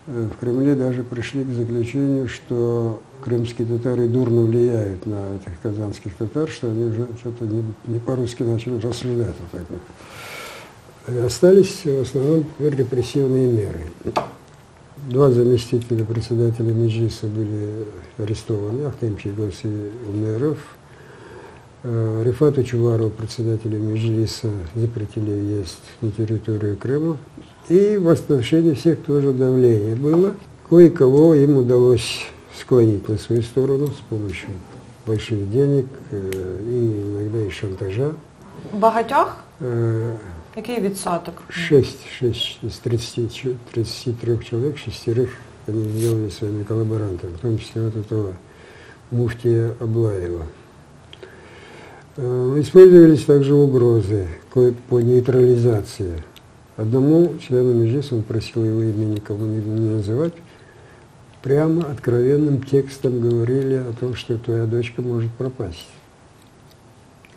В Кремле даже пришли к заключению, что крымские татары дурно влияют на этих казанских татар, что они уже что-то не по-русски начали рассуждать. Вот так вот. Остались в основном репрессивные меры. 2 заместителя председателя Меджлиса были арестованы, Ахтем Чегос и УНРФ. Рифату Чуварову, председателя Меджлиса, запретили въезд на территорию Крыма. И в отношении всех тоже давление было. Кое-кого им удалось склонить на свою сторону с помощью больших денег и иногда и шантажа. Багатьох? Який відсоток? 6 из 33 человек, 6 они сделали своими коллаборантами, в том числе вот этого муфтия Аблаева. Использовались также угрозы по нейтрализации. Одному члену Меджлиса, он просил его имя никому не называть, прямо откровенным текстом говорили о том, что твоя дочка может пропасть.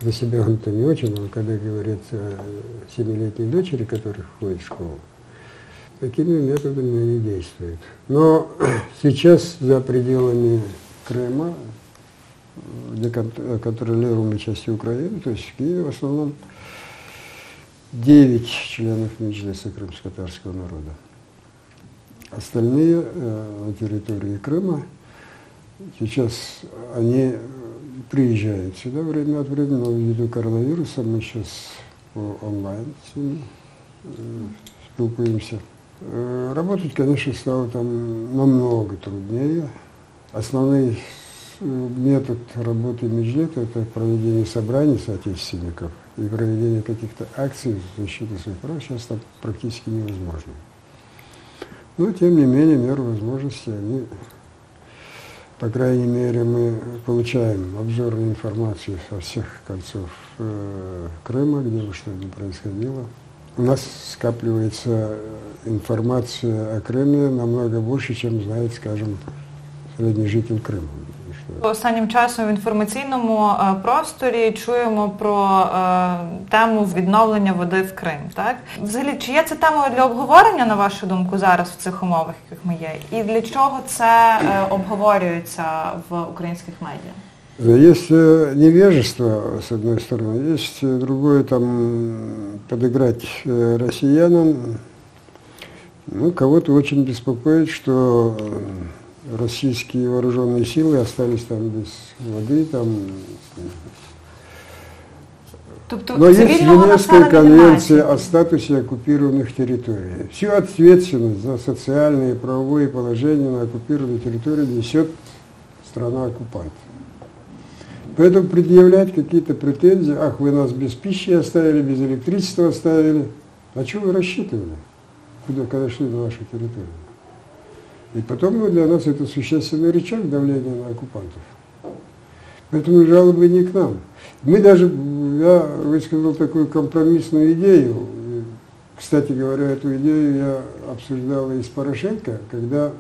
За себя он-то не очень, но когда говорят о 7-летней дочери, которая ходит в школу, такими методами они действуют. Но сейчас за пределами Крыма, где контролируемой части Украины, то есть в Киеве в основном 9 членов Меджлиса крымско-татарского народа. Остальные на территории Крыма, сейчас они приезжают сюда время от времени, но ввиду коронавируса мы сейчас онлайн с ними спілкуемся. Работать, конечно, стало там намного труднее. Основной метод работы Меджлиса — это проведение собраний соотечественников и проведение каких-то акций защиты своих прав сейчас там практически невозможно. Но, тем не менее, меры возможности, они, по крайней мере, мы получаем обзорную информацию со всех концов Крыма, где бы что ни происходило. У нас скапливается информация о Крымі намного більше, чем знает, скажем, средний житель Криму. Останнім часом в інформаційному просторі чуємо про тему відновлення води в Крим. Так? Взагалі, чи є це темою для обговорення, на вашу думку, зараз в цих умовах, яких ми є? І для чого це обговорюється в українських медіа? Есть невежество, с одной стороны, есть другое, там, подыграть россиянам. Ну, кого-то очень беспокоит, что российские вооруженные силы остались там без воды, там. Но есть ЮНЕСКО конвенция о статусе оккупированных территорий. Всю ответственность за социальное и правовое положение на оккупированной территории несет страна-оккупант. Поэтому предъявлять какие-то претензии, ах, вы нас без пищи оставили, без электричества оставили. А что вы рассчитывали, когда шли на вашу территорию? И потом для нас это существенный рычаг давления на оккупантов. Поэтому жалобы не к нам. Мы даже, я высказал такую компромиссную идею. Кстати говоря, эту идею я обсуждал и с Порошенко, когда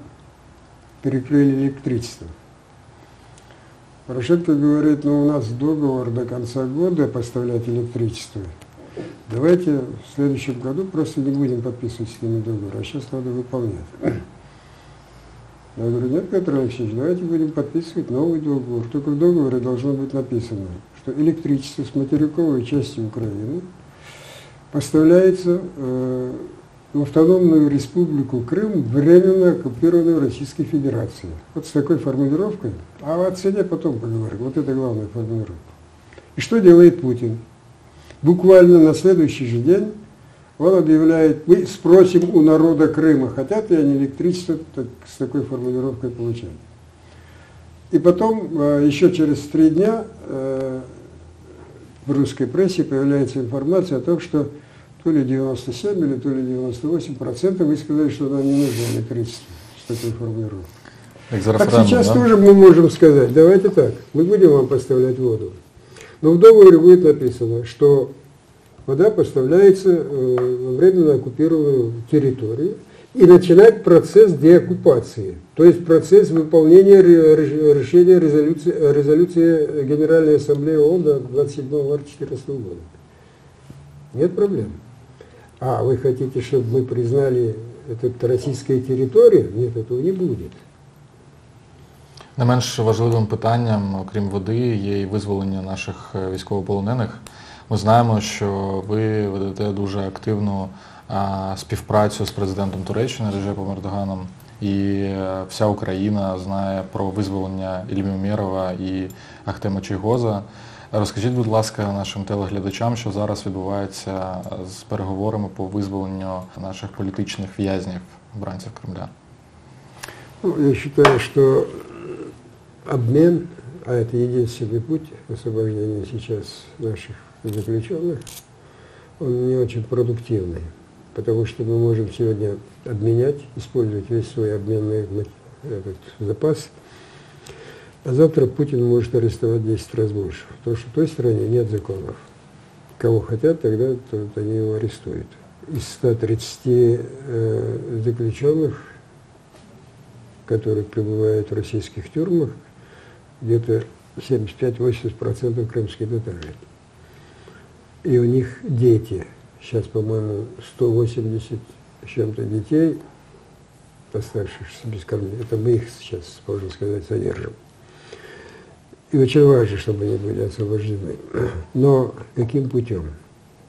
перекрыли электричество. Порошенко говорит, ну у нас договор до конца года поставлять электричество. Давайте в следующем году просто не будем подписывать с ними договор, а сейчас надо выполнять. Я говорю, нет, Петр Алексеевич, давайте будем подписывать новый договор. Только в договоре должно быть написано, что электричество с материковой части Украины поставляется в автономную республику Крым, временно оккупированную Российской Федерацией. Вот с такой формулировкой. А о цене потом поговорим. Вот это главная формулировка. И что делает Путин? Буквально на следующий же день он объявляет, мы спросим у народа Крыма, хотят ли они электричество с такой формулировкой получать. И потом, еще через 3 дня, в русской прессе появляется информация о том, что то ли 97 или то ли 98% высказали, что нам не нужно электричество с такой формулировкой. Так сейчас тоже мы можем сказать, давайте так, мы будем вам поставлять воду. Но в договоре будет написано, что вода поставляется во временно оккупированную территорию и начинать процесс деоккупации, то есть процесс выполнения решения резолюции Генеральной Ассамблеи ООН 27 марта 2014 года. Нет проблем. А вы хотите, чтобы мы признали это российская территория? Нет, этого не будет. Не менш важливим питанням, окрім води, є і визволення наших військовополонених. Ми знаємо, що ви ведете дуже активну співпрацю з президентом Туреччини Реджепом Ердоганом, і вся Україна знає про визволення Іллі Умєрова і Ахтема Чийгоза. Розкажіть, будь ласка, нашим телеглядачам, що зараз відбувається з переговорами по визволенню наших політичних в'язнів, бранців Кремля. Ну, я считаю, что обмен, а это единственный путь освобождения сейчас наших заключенных, он не очень продуктивный. потому что мы можем сегодня обменять, использовать весь свой обменный запас, а завтра Путин может арестовать 10 раз больше, потому что в той стране нет законов. Кого хотят, тогда они его арестуют. Из 130 заключенных, которые пребывают в российских тюрьмах, где-то 75-80% крымские татары. И у них дети. Сейчас, по-моему, 180 с чем-то детей, оставшихся без кормления. Это мы их сейчас, можно сказать, содержим. И очень важно, чтобы они были освобождены. Но каким путем?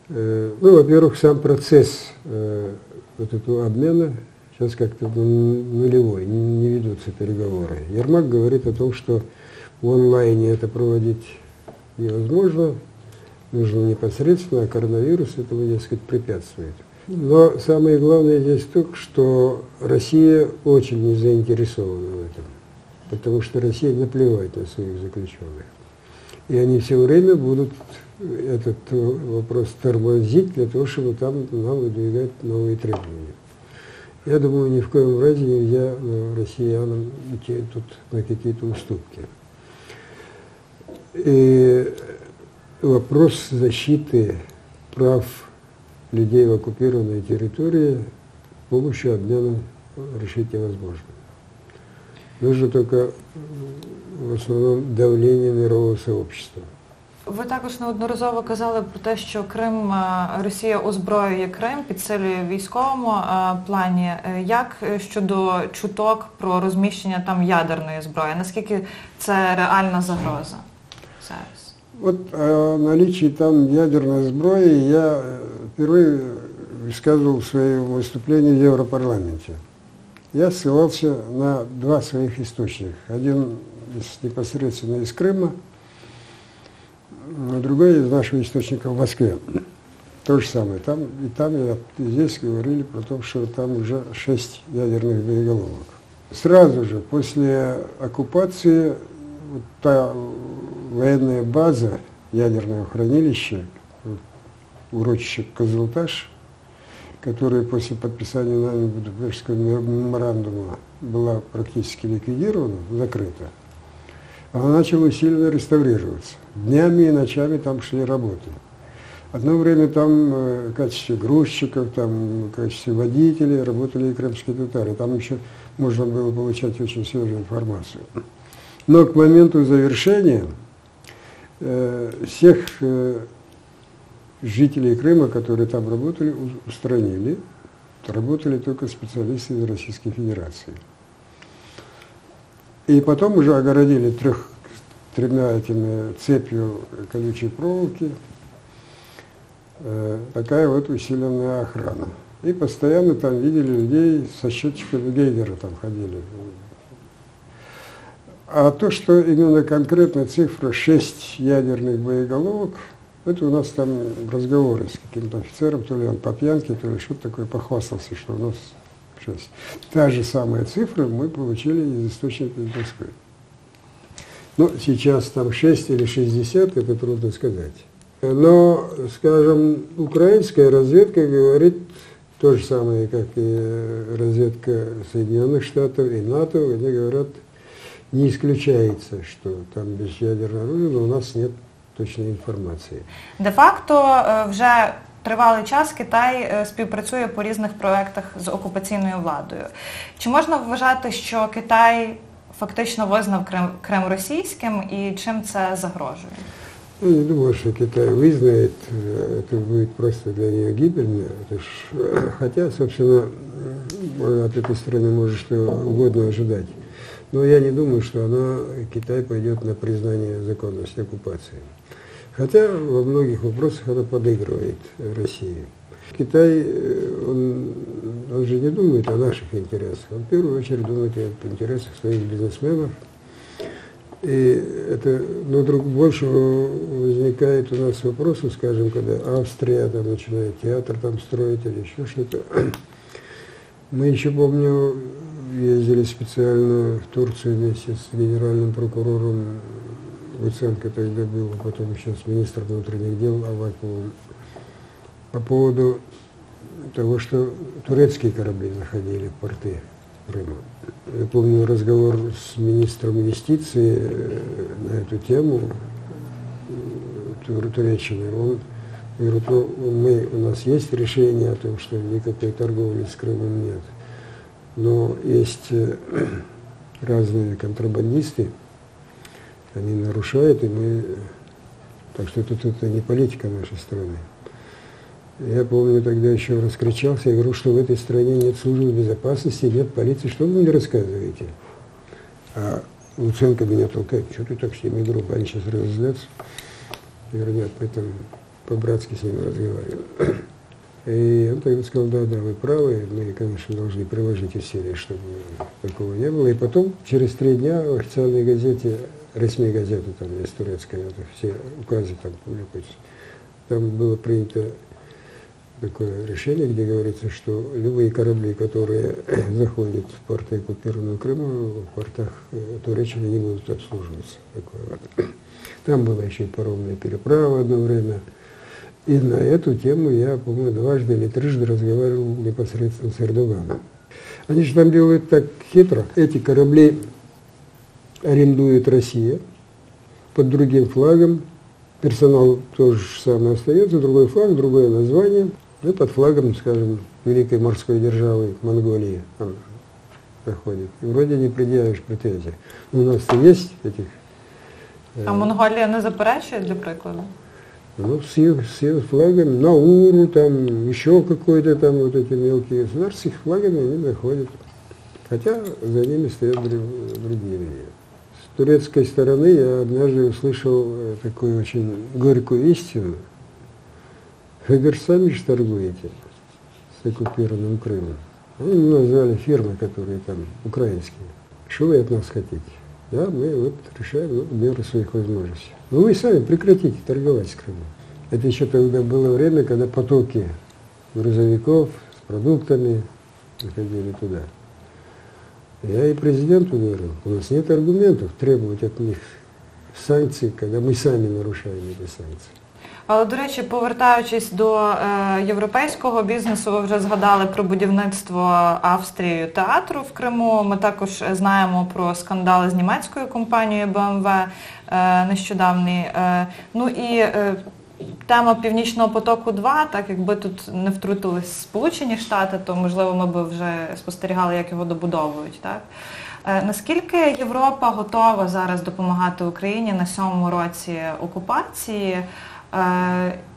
Ну, во-первых, сам процесс вот этого обмена сейчас как-то нулевой, не ведутся переговоры. Ермак говорит о том, что в онлайне это проводить невозможно, нужно непосредственно, а коронавирус этому, дескать, препятствует. Но самое главное здесь то, что Россия очень не заинтересована в этом, потому что Россия наплевать на своих заключенных. И они все время будут этот вопрос тормозить для того, чтобы там нам выдвигать новые требования. Я думаю, ни в коем разе нельзя россиянам идти тут на какие-то уступки. И вопрос защиты прав людей в оккупированной территории с помощью обмена решить невозможно. Нужно только в основном давление мирового сообщества. Ви також неодноразово казали про те, що Росія озброює Крим, підсилює в військовому плані. Як щодо чуток про розміщення там ядерної зброї? Наскільки це реальна загроза зараз? Вот о наличии там ядерной сброи я впервые высказывал в своем выступлении в Европарламенте. Я ссылался на два своих источника. Один непосредственно из Крыма, а другой из нашего источника в Москве. То же самое. И здесь говорили про то, что там уже 6 ядерных боеголовок. Сразу же после оккупации вот та военная база ядерного хранилища, урочище Козылташ, которая после подписания нами Будапештского меморандума была практически ликвидирована, закрыта, она начала усиленно реставрироваться. Днями и ночами там шли работы. Одно время там в качестве грузчиков, там, в качестве водителей работали и крымские татары. Там еще можно было получать очень свежую информацию. Но к моменту завершения всех жителей Крыма, которые там работали, устранили. Работали только специалисты из Российской Федерации. И потом уже огородили тремя этими цепью колючей проволоки. Такая вот усиленная охрана. И постоянно там видели людей со счетчиками Гейгера там ходили. А то, что именно конкретно цифра 6 ядерных боеголовок, это у нас там разговоры с каким-то офицером, то ли он по пьянке, то ли что-то такое, похвастался, что у нас 6. Та же самая цифра мы получили из источника из Москвы. Ну, сейчас там 6 или 60, это трудно сказать. Но, скажем, украинская разведка говорит то же самое, как и разведка Соединенных Штатов и НАТО. Они говорят, не исключается, что там бесъядерное оружие, но у нас нет точної інформації. Де-факто вже тривалий час Китай співпрацює по різних проєктах з окупаційною владою. Чи можна вважати, що Китай фактично визнав Крим російським і чим це загрожує? Я не думаю, что Китай вызнает, это будет просто для нее гибельно. Хотя, собственно, от этой страны может что угодно ожидать. Но я не думаю, что Китай пойдет на признание законности оккупации. Хотя во многих вопросах она подыгрывает России. Китай, он же не думает о наших интересах, он в первую очередь думает о интересах своих бизнесменов. И это, больше возникает у нас вопросов, скажем, когда Австрия там начинает театр там строить или еще что-то. Мы еще, помню, ездили специально в Турцию вместе с генеральным прокурором Луценко тогда был, потом сейчас министр внутренних дел Аваковым, по поводу того, что турецкие корабли находили в порты Крыма. Я помню разговор с министром юстиции на эту тему, Туреччины. Он говорит, у нас есть решение о том, что никакой торговли с Крымом нет. Но есть разные контрабандисты, они нарушают, и мы... Так что тут это не политика нашей страны. Я помню, тогда еще раскричался, я говорю, что в этой стране нет службы безопасности, нет полиции, что вы мне рассказываете? А Луценко меня толкает, что ты так с ними грубо, они сейчас разозлятся. Я говорю, нет, мы там по-братски с ними разговариваем. И он тогда сказал, да, вы правы, мы, конечно, должны приложить усилия, чтобы такого не было. И потом, через 3 дня в официальной газете, Ресми газета, там есть турецкая, это все указы там публикуются, там было принято такое решение, где говорится, что любые корабли, которые заходят в порты оккупированного Крыма, в портах Туреччины не будут обслуживаться. Такое. Там была еще и паромная переправа одно время. И на эту тему я, по-моему, 2 или 3 разговаривал непосредственно с Эрдоганом. Они же там делают так хитро. Эти корабли арендует Россия под другим флагом. Персонал тоже самое остается, другой флаг, другое название. И под флагом, скажем, великой морской державы Монголии он проходит. И вроде не предъявишь претензий. У нас-то есть этих... А Монголія не заперечує, для прикладу? Ну, все флагами, Науру, там, еще какой-то там, вот эти мелкие государства, с их флагами они заходят. Хотя за ними стоят другие люди. С турецкой стороны я однажды услышал такую очень горькую истину. Вы говорит, сами же торгуете с оккупированным Крымом. Они назвали фирмы, которые там украинские. Что вы от нас хотите? Да, мы вот решаем в меру своих возможностей. Но вы сами прекратите торговать с Крымом. Это еще тогда было время, когда потоки грузовиков с продуктами заходили туда. Я и президенту говорил, у нас нет аргументов требовать от них санкций, когда мы сами нарушаем эти санкции. Але, до речі, повертаючись до європейського бізнесу, ви вже згадали про будівництво Австрією театру в Криму. Ми також знаємо про скандали з німецькою компанією BMW нещодавні. Ну і тема Північного потоку-2, так якби тут не втрутились Сполучені Штати, то, можливо, ми б вже спостерігали, як його добудовують, так? Наскільки Європа готова зараз допомагати Україні на 7-му році окупації?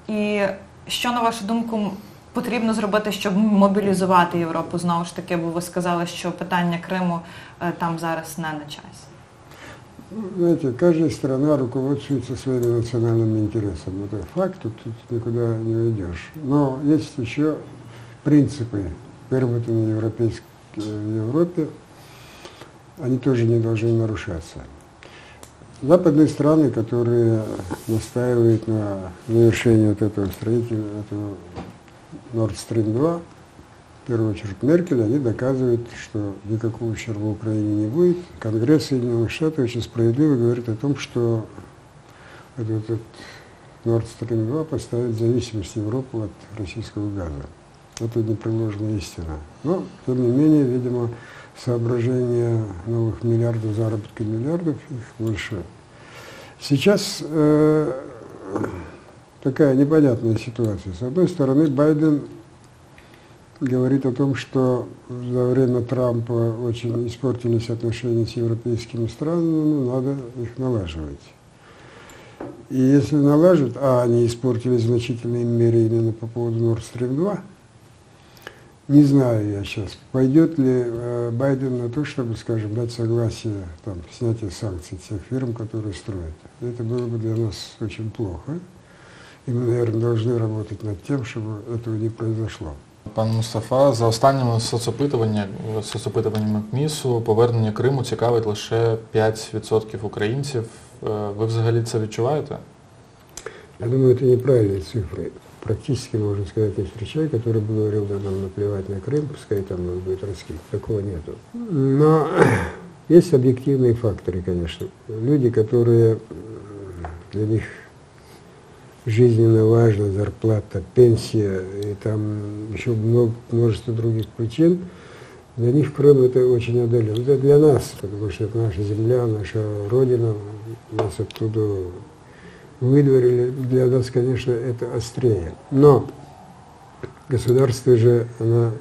І що, на вашу думку, потрібно зробити, щоб мобілізувати Європу? Знову ж таки, бо ви сказали, що питання Криму там зараз не на часі. Знаете, каждая страна руководствуется своими национальными интересами. Это факт, тут никуда не уйдешь. Но есть еще принципы, выработанные в Европе, они тоже не должны нарушаться. Западные страны, которые настаивают на завершении вот этого строительства, этого Nord Stream 2, в первую очередь Меркель, они доказывают, что никакого ущерба Украине не будет. Конгресс Соединенных Штатов очень справедливо говорит о том, что этот Nord Stream 2 поставит зависимость Европы от российского газа. Это непреложная истина. Но, тем не менее, видимо, соображения новых миллиардов, заработка миллиардов, их больше. Сейчас такая непонятная ситуация. С одной стороны, Байден говорит о том, что за время Трампа очень испортились отношения с европейскими странами, надо их налаживать. И если налаживать, а они испортились в значительной мере именно по поводу Nord Stream 2, не знаю я сейчас, пойдет ли Байден на то, чтобы, скажем, дать согласие там, снятия санкций тех фирм, которые строят. Это было бы для нас очень плохо. И мы, наверное, должны работать над тем, чтобы этого не произошло. Пан Мустафа, за останніми соцопитуваннями КМІСу, повернення Криму цікавить лише 5% українців. Ви взагалі це відчуваєте? Я думаю, это неправильные цифры. Практически, можно сказать, есть человек, который бы говорил, да нам наплевать на Крым, пускай там будет раскид. Такого нету. Но есть объективные факторы, конечно. Люди, которые для них жизненно важно, зарплата, пенсия и там еще множество других причин, для них Крым это очень отдаленно. Это для нас, потому что это наша земля, наша родина, нас оттуда выдворили. Для нас, конечно, это острее. Но государство же, оно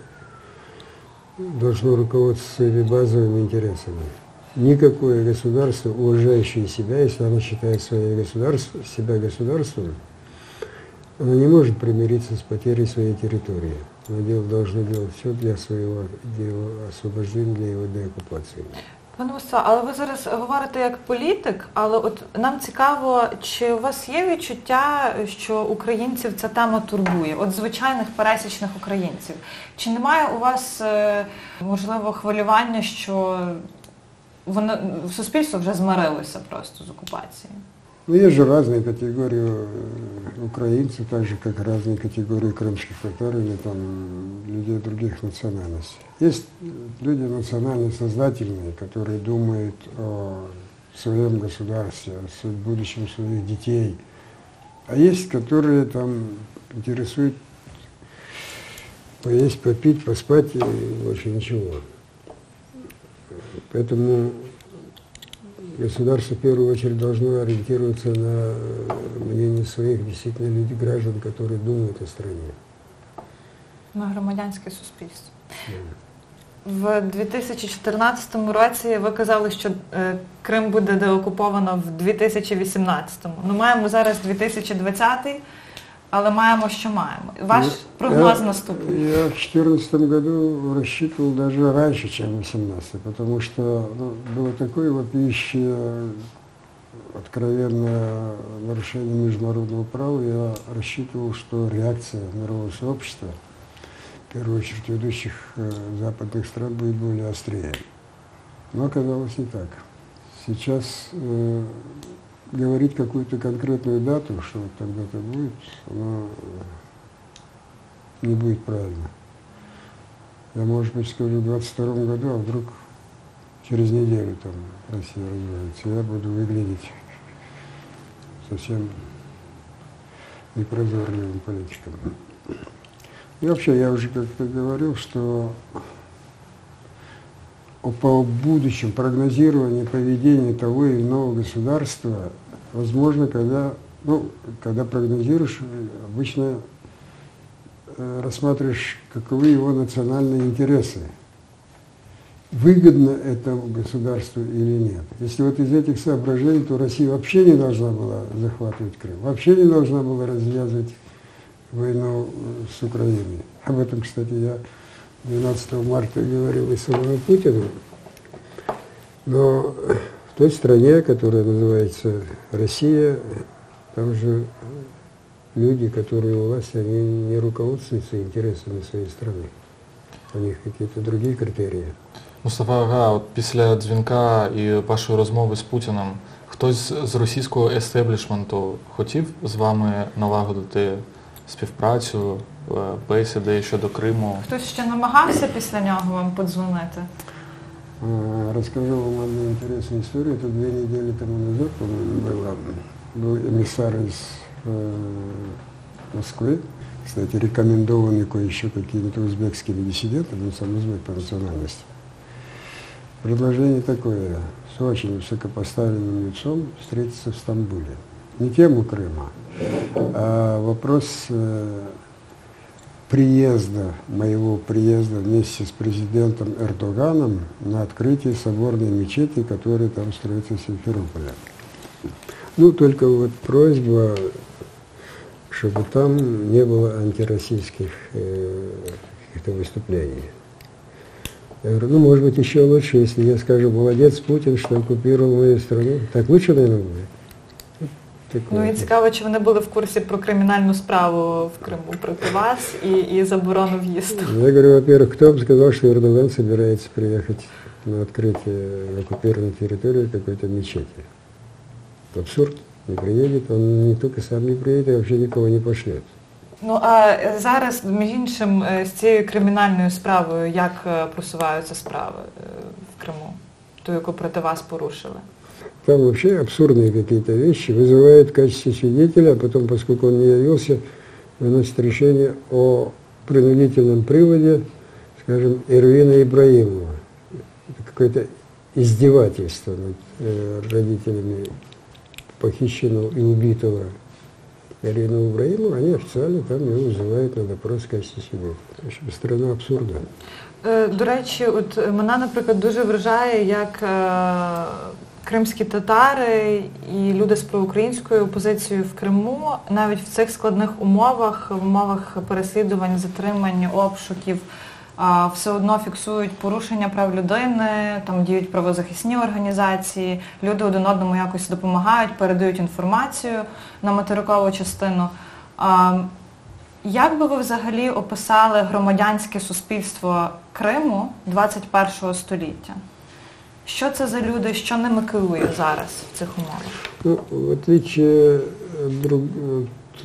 должно руководствоваться своими базовыми интересами. Никакое государство, уважающее себя, если оно считает себя государством, оно не может примириться с потерей своей территории. Оно должно делать все для своего освобождения, для его деокупації. Пане Мустафа, але ви зараз говорите як політик, але от нам цікаво, чи у вас є відчуття, що українців ця тема турбує, от звичайних пересічних українців? Чи немає у вас, можливо, хвилювання, що суспільство вже змирилося просто з окупацією? Ну, есть же разные категории украинцев, так же, как разные категории крымских татар или там людей других национальностей. Есть люди национально сознательные, которые думают о своем государстве, о будущем своих детей. А есть, которые там интересуют поесть, попить, поспать и больше ничего. Поэтому государство в первую очередь должно ориентироваться на мнение своих действительно людей, граждан, которые думают о стране. На громадянське суспільство. В 2014 році ви казали, що Крим буде деокуповано в 2018-му. Ну, маємо зараз 2020-й, але маємо, що маємо. Ваш прогноз наступний. Я в 2014 году рассчитывал даже раньше, чем в 2018, потому что было такое вопиющее, откровенное нарушение международного права. Я рассчитывал, что реакция мирового сообщества, в первую очередь ведущих западных стран, будет более острее. Но оказалось не так. Сейчас говорить какую-то конкретную дату, что вот тогда-то будет, оно не будет правильно. Я, может быть, скажу в 2022 году, а вдруг через неделю там Россия развивается, я буду выглядеть совсем непрозорливым политиком. И вообще, я уже как-то говорил, что по будущем прогнозированию поведения того или иного государства возможно, когда прогнозируешь, обычно рассматриваешь, каковы его национальные интересы. Выгодно этому государству или нет. Если вот из этих соображений, то Россия вообще не должна была захватывать Крым, вообще не должна была развязывать войну с Украиной. Об этом, кстати, я 12 марта говорил и самому Путину, но в той стране, которая называется Россия, там же люди, которые у власти, они не руководствуются интересами своей страны. У них какие-то другие критерии. Мустафа Ага, от після дзвінка і вашої розмови з Путіним, хтось з російського естеблішменту хотів з вами налагодити співпрацю, бесіди щодо Криму? Хтось ще намагався після нього вам подзвонити? Расскажу вам одну интересную историю. Это 2 недели тому назад, по-моему, был эмиссар из Москвы, кстати, рекомендованный кое-еще какими-то узбекскими диссидентами, он сам узбек по национальности. Предложение такое, с очень высокопоставленным лицом встретиться в Стамбуле. Не тему Крыма, а вопрос моего приезда вместе с президентом Эрдоганом на открытие соборной мечети, которая там строится в Симферополе. Ну, только вот просьба, чтобы там не было антироссийских каких-то выступлений. Я говорю, ну, может быть, еще лучше, если я скажу, молодец, Путин, что оккупировал мою страну. Так лучше, наверное, будет. Ну і цікаво, чи вони були в курсі про кримінальну справу в Криму проти вас і заборону в'їзду. Я говорю, во-первых, кто бы сказал, что Эрдоган собирается приехать на открытие оккупированной территории какой-то мечети. Абсурд, не приедет, он не только сам не приедет, а вообще никого не пошлет. Ну а зараз, між іншим, з цією кримінальною справою, як просуваються справи в Криму, ту, яку проти вас порушили? там вообще абсурдные какие-то вещи, вызывают в качестве свидетеля, а потом, поскольку он не явился, выносит решение о принудительном приводе, скажем, Эрвина Ибраимова. Это какое-то издевательство над родителями похищенного и убитого Эрвина Ибраимова. Они официально там его вызывают на допрос в качестве свидетеля. В общем, страна абсурда. До речі, от мене, наприклад, дуже вражає, як кримські татари і люди з проукраїнською опозицією в Криму навіть в цих складних умовах, в умовах переслідувань, затримань, обшуків, все одно фіксують порушення прав людини, там діють правозахисні організації, люди один одному якось допомагають, передають інформацію на материкову частину. Як би ви взагалі описали громадянське суспільство Криму 21 століття? Що це за люди, що ними керує зараз в цих умовах? Ну, в отличие от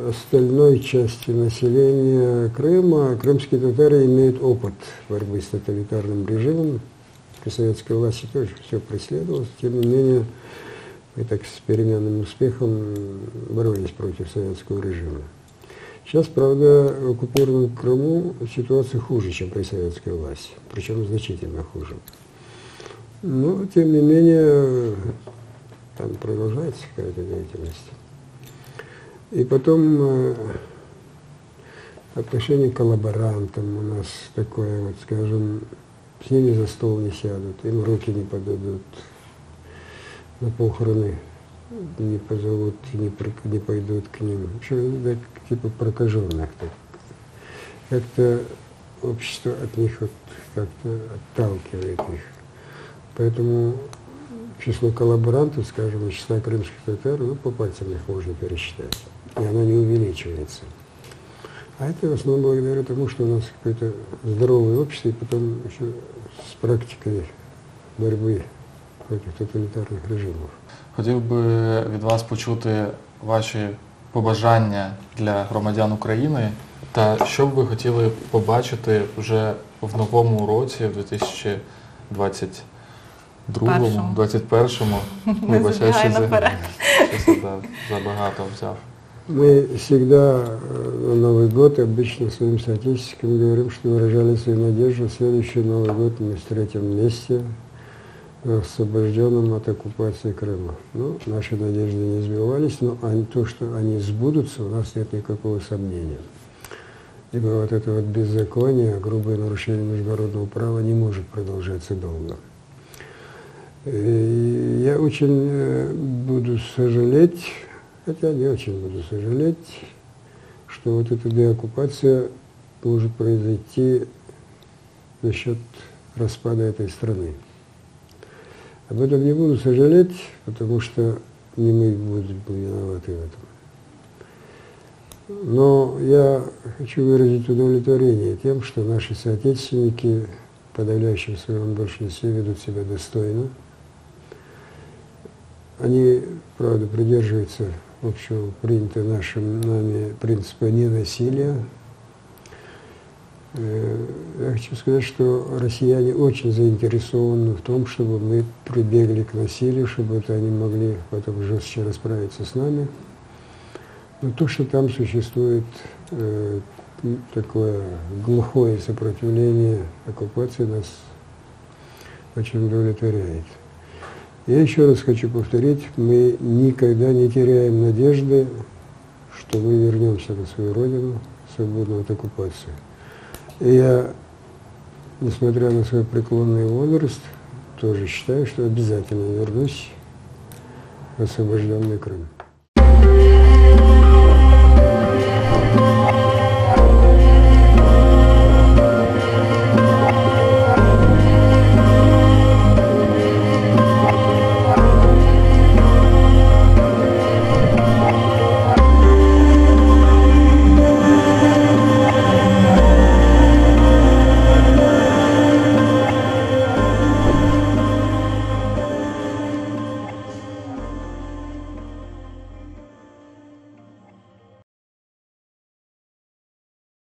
остальной части населения Крыма, крымские татары имеют опыт борьбы с тоталитарным режимом. При советской власти тоже все преследовалось. Тем не менее, мы так с переменным успехом боролись против советского режима. Сейчас, правда, в оккупированном Крыму ситуация хуже, чем при советской власти, причем значительно хуже. Но, тем не менее, там продолжается какая-то деятельность. И потом отношение к коллаборантам у нас такое, вот, скажем, с ними за стол не сядут, им руки не подадут, на похороны не позовут, не пойдут к ним. В общем, так, типа прокаженных. Как-то общество от них вот как-то отталкивает их. Поэтому число коллаборантов, скажем, из числа крымских татар, ну, по пальцам их можно пересчитать. И оно не увеличивается. А это в основном благодаря тому, что у нас какое-то здоровое общество, и потом еще с практикой борьбы против тоталітарних режимів. Хотів би від вас почути ваші побажання для громадян України та що б ви хотіли побачити вже в новому році, в 2021-му. Не забігай наперед. Забагато взяв. Мы всегда на Новый год обычно своим соотечественникам говорим, что выражали свою надежду. Следующий Новый год мы встретим вместе, освобожденным от оккупации Крыма. Ну, наши надежды не сбивались, но то, что они сбудутся, у нас нет никакого сомнения. Ибо вот это вот беззаконие, грубое нарушение международного права не может продолжаться долго. И я очень буду сожалеть, хотя не очень буду сожалеть, что вот эта деоккупация может произойти за счет распада этой страны. Об этом не буду сожалеть, потому что не мы будем виноваты в этом. Но я хочу выразить удовлетворение тем, что наши соотечественники в подавляющем своем большинстве ведут себя достойно. Они, правда, придерживаются общего принятого нами принципа ненасилия. Я хочу сказать, что россияне очень заинтересованы в том, чтобы мы прибегли к насилию, чтобы это они могли потом жестче расправиться с нами. Но то, что там существует такое глухое сопротивление оккупации, нас очень удовлетворяет. Я еще раз хочу повторить, мы никогда не теряем надежды, что мы вернемся на свою родину, свободную от оккупации. И я, несмотря на свой преклонный возраст, тоже считаю, что обязательно вернусь в освобожденный Крым.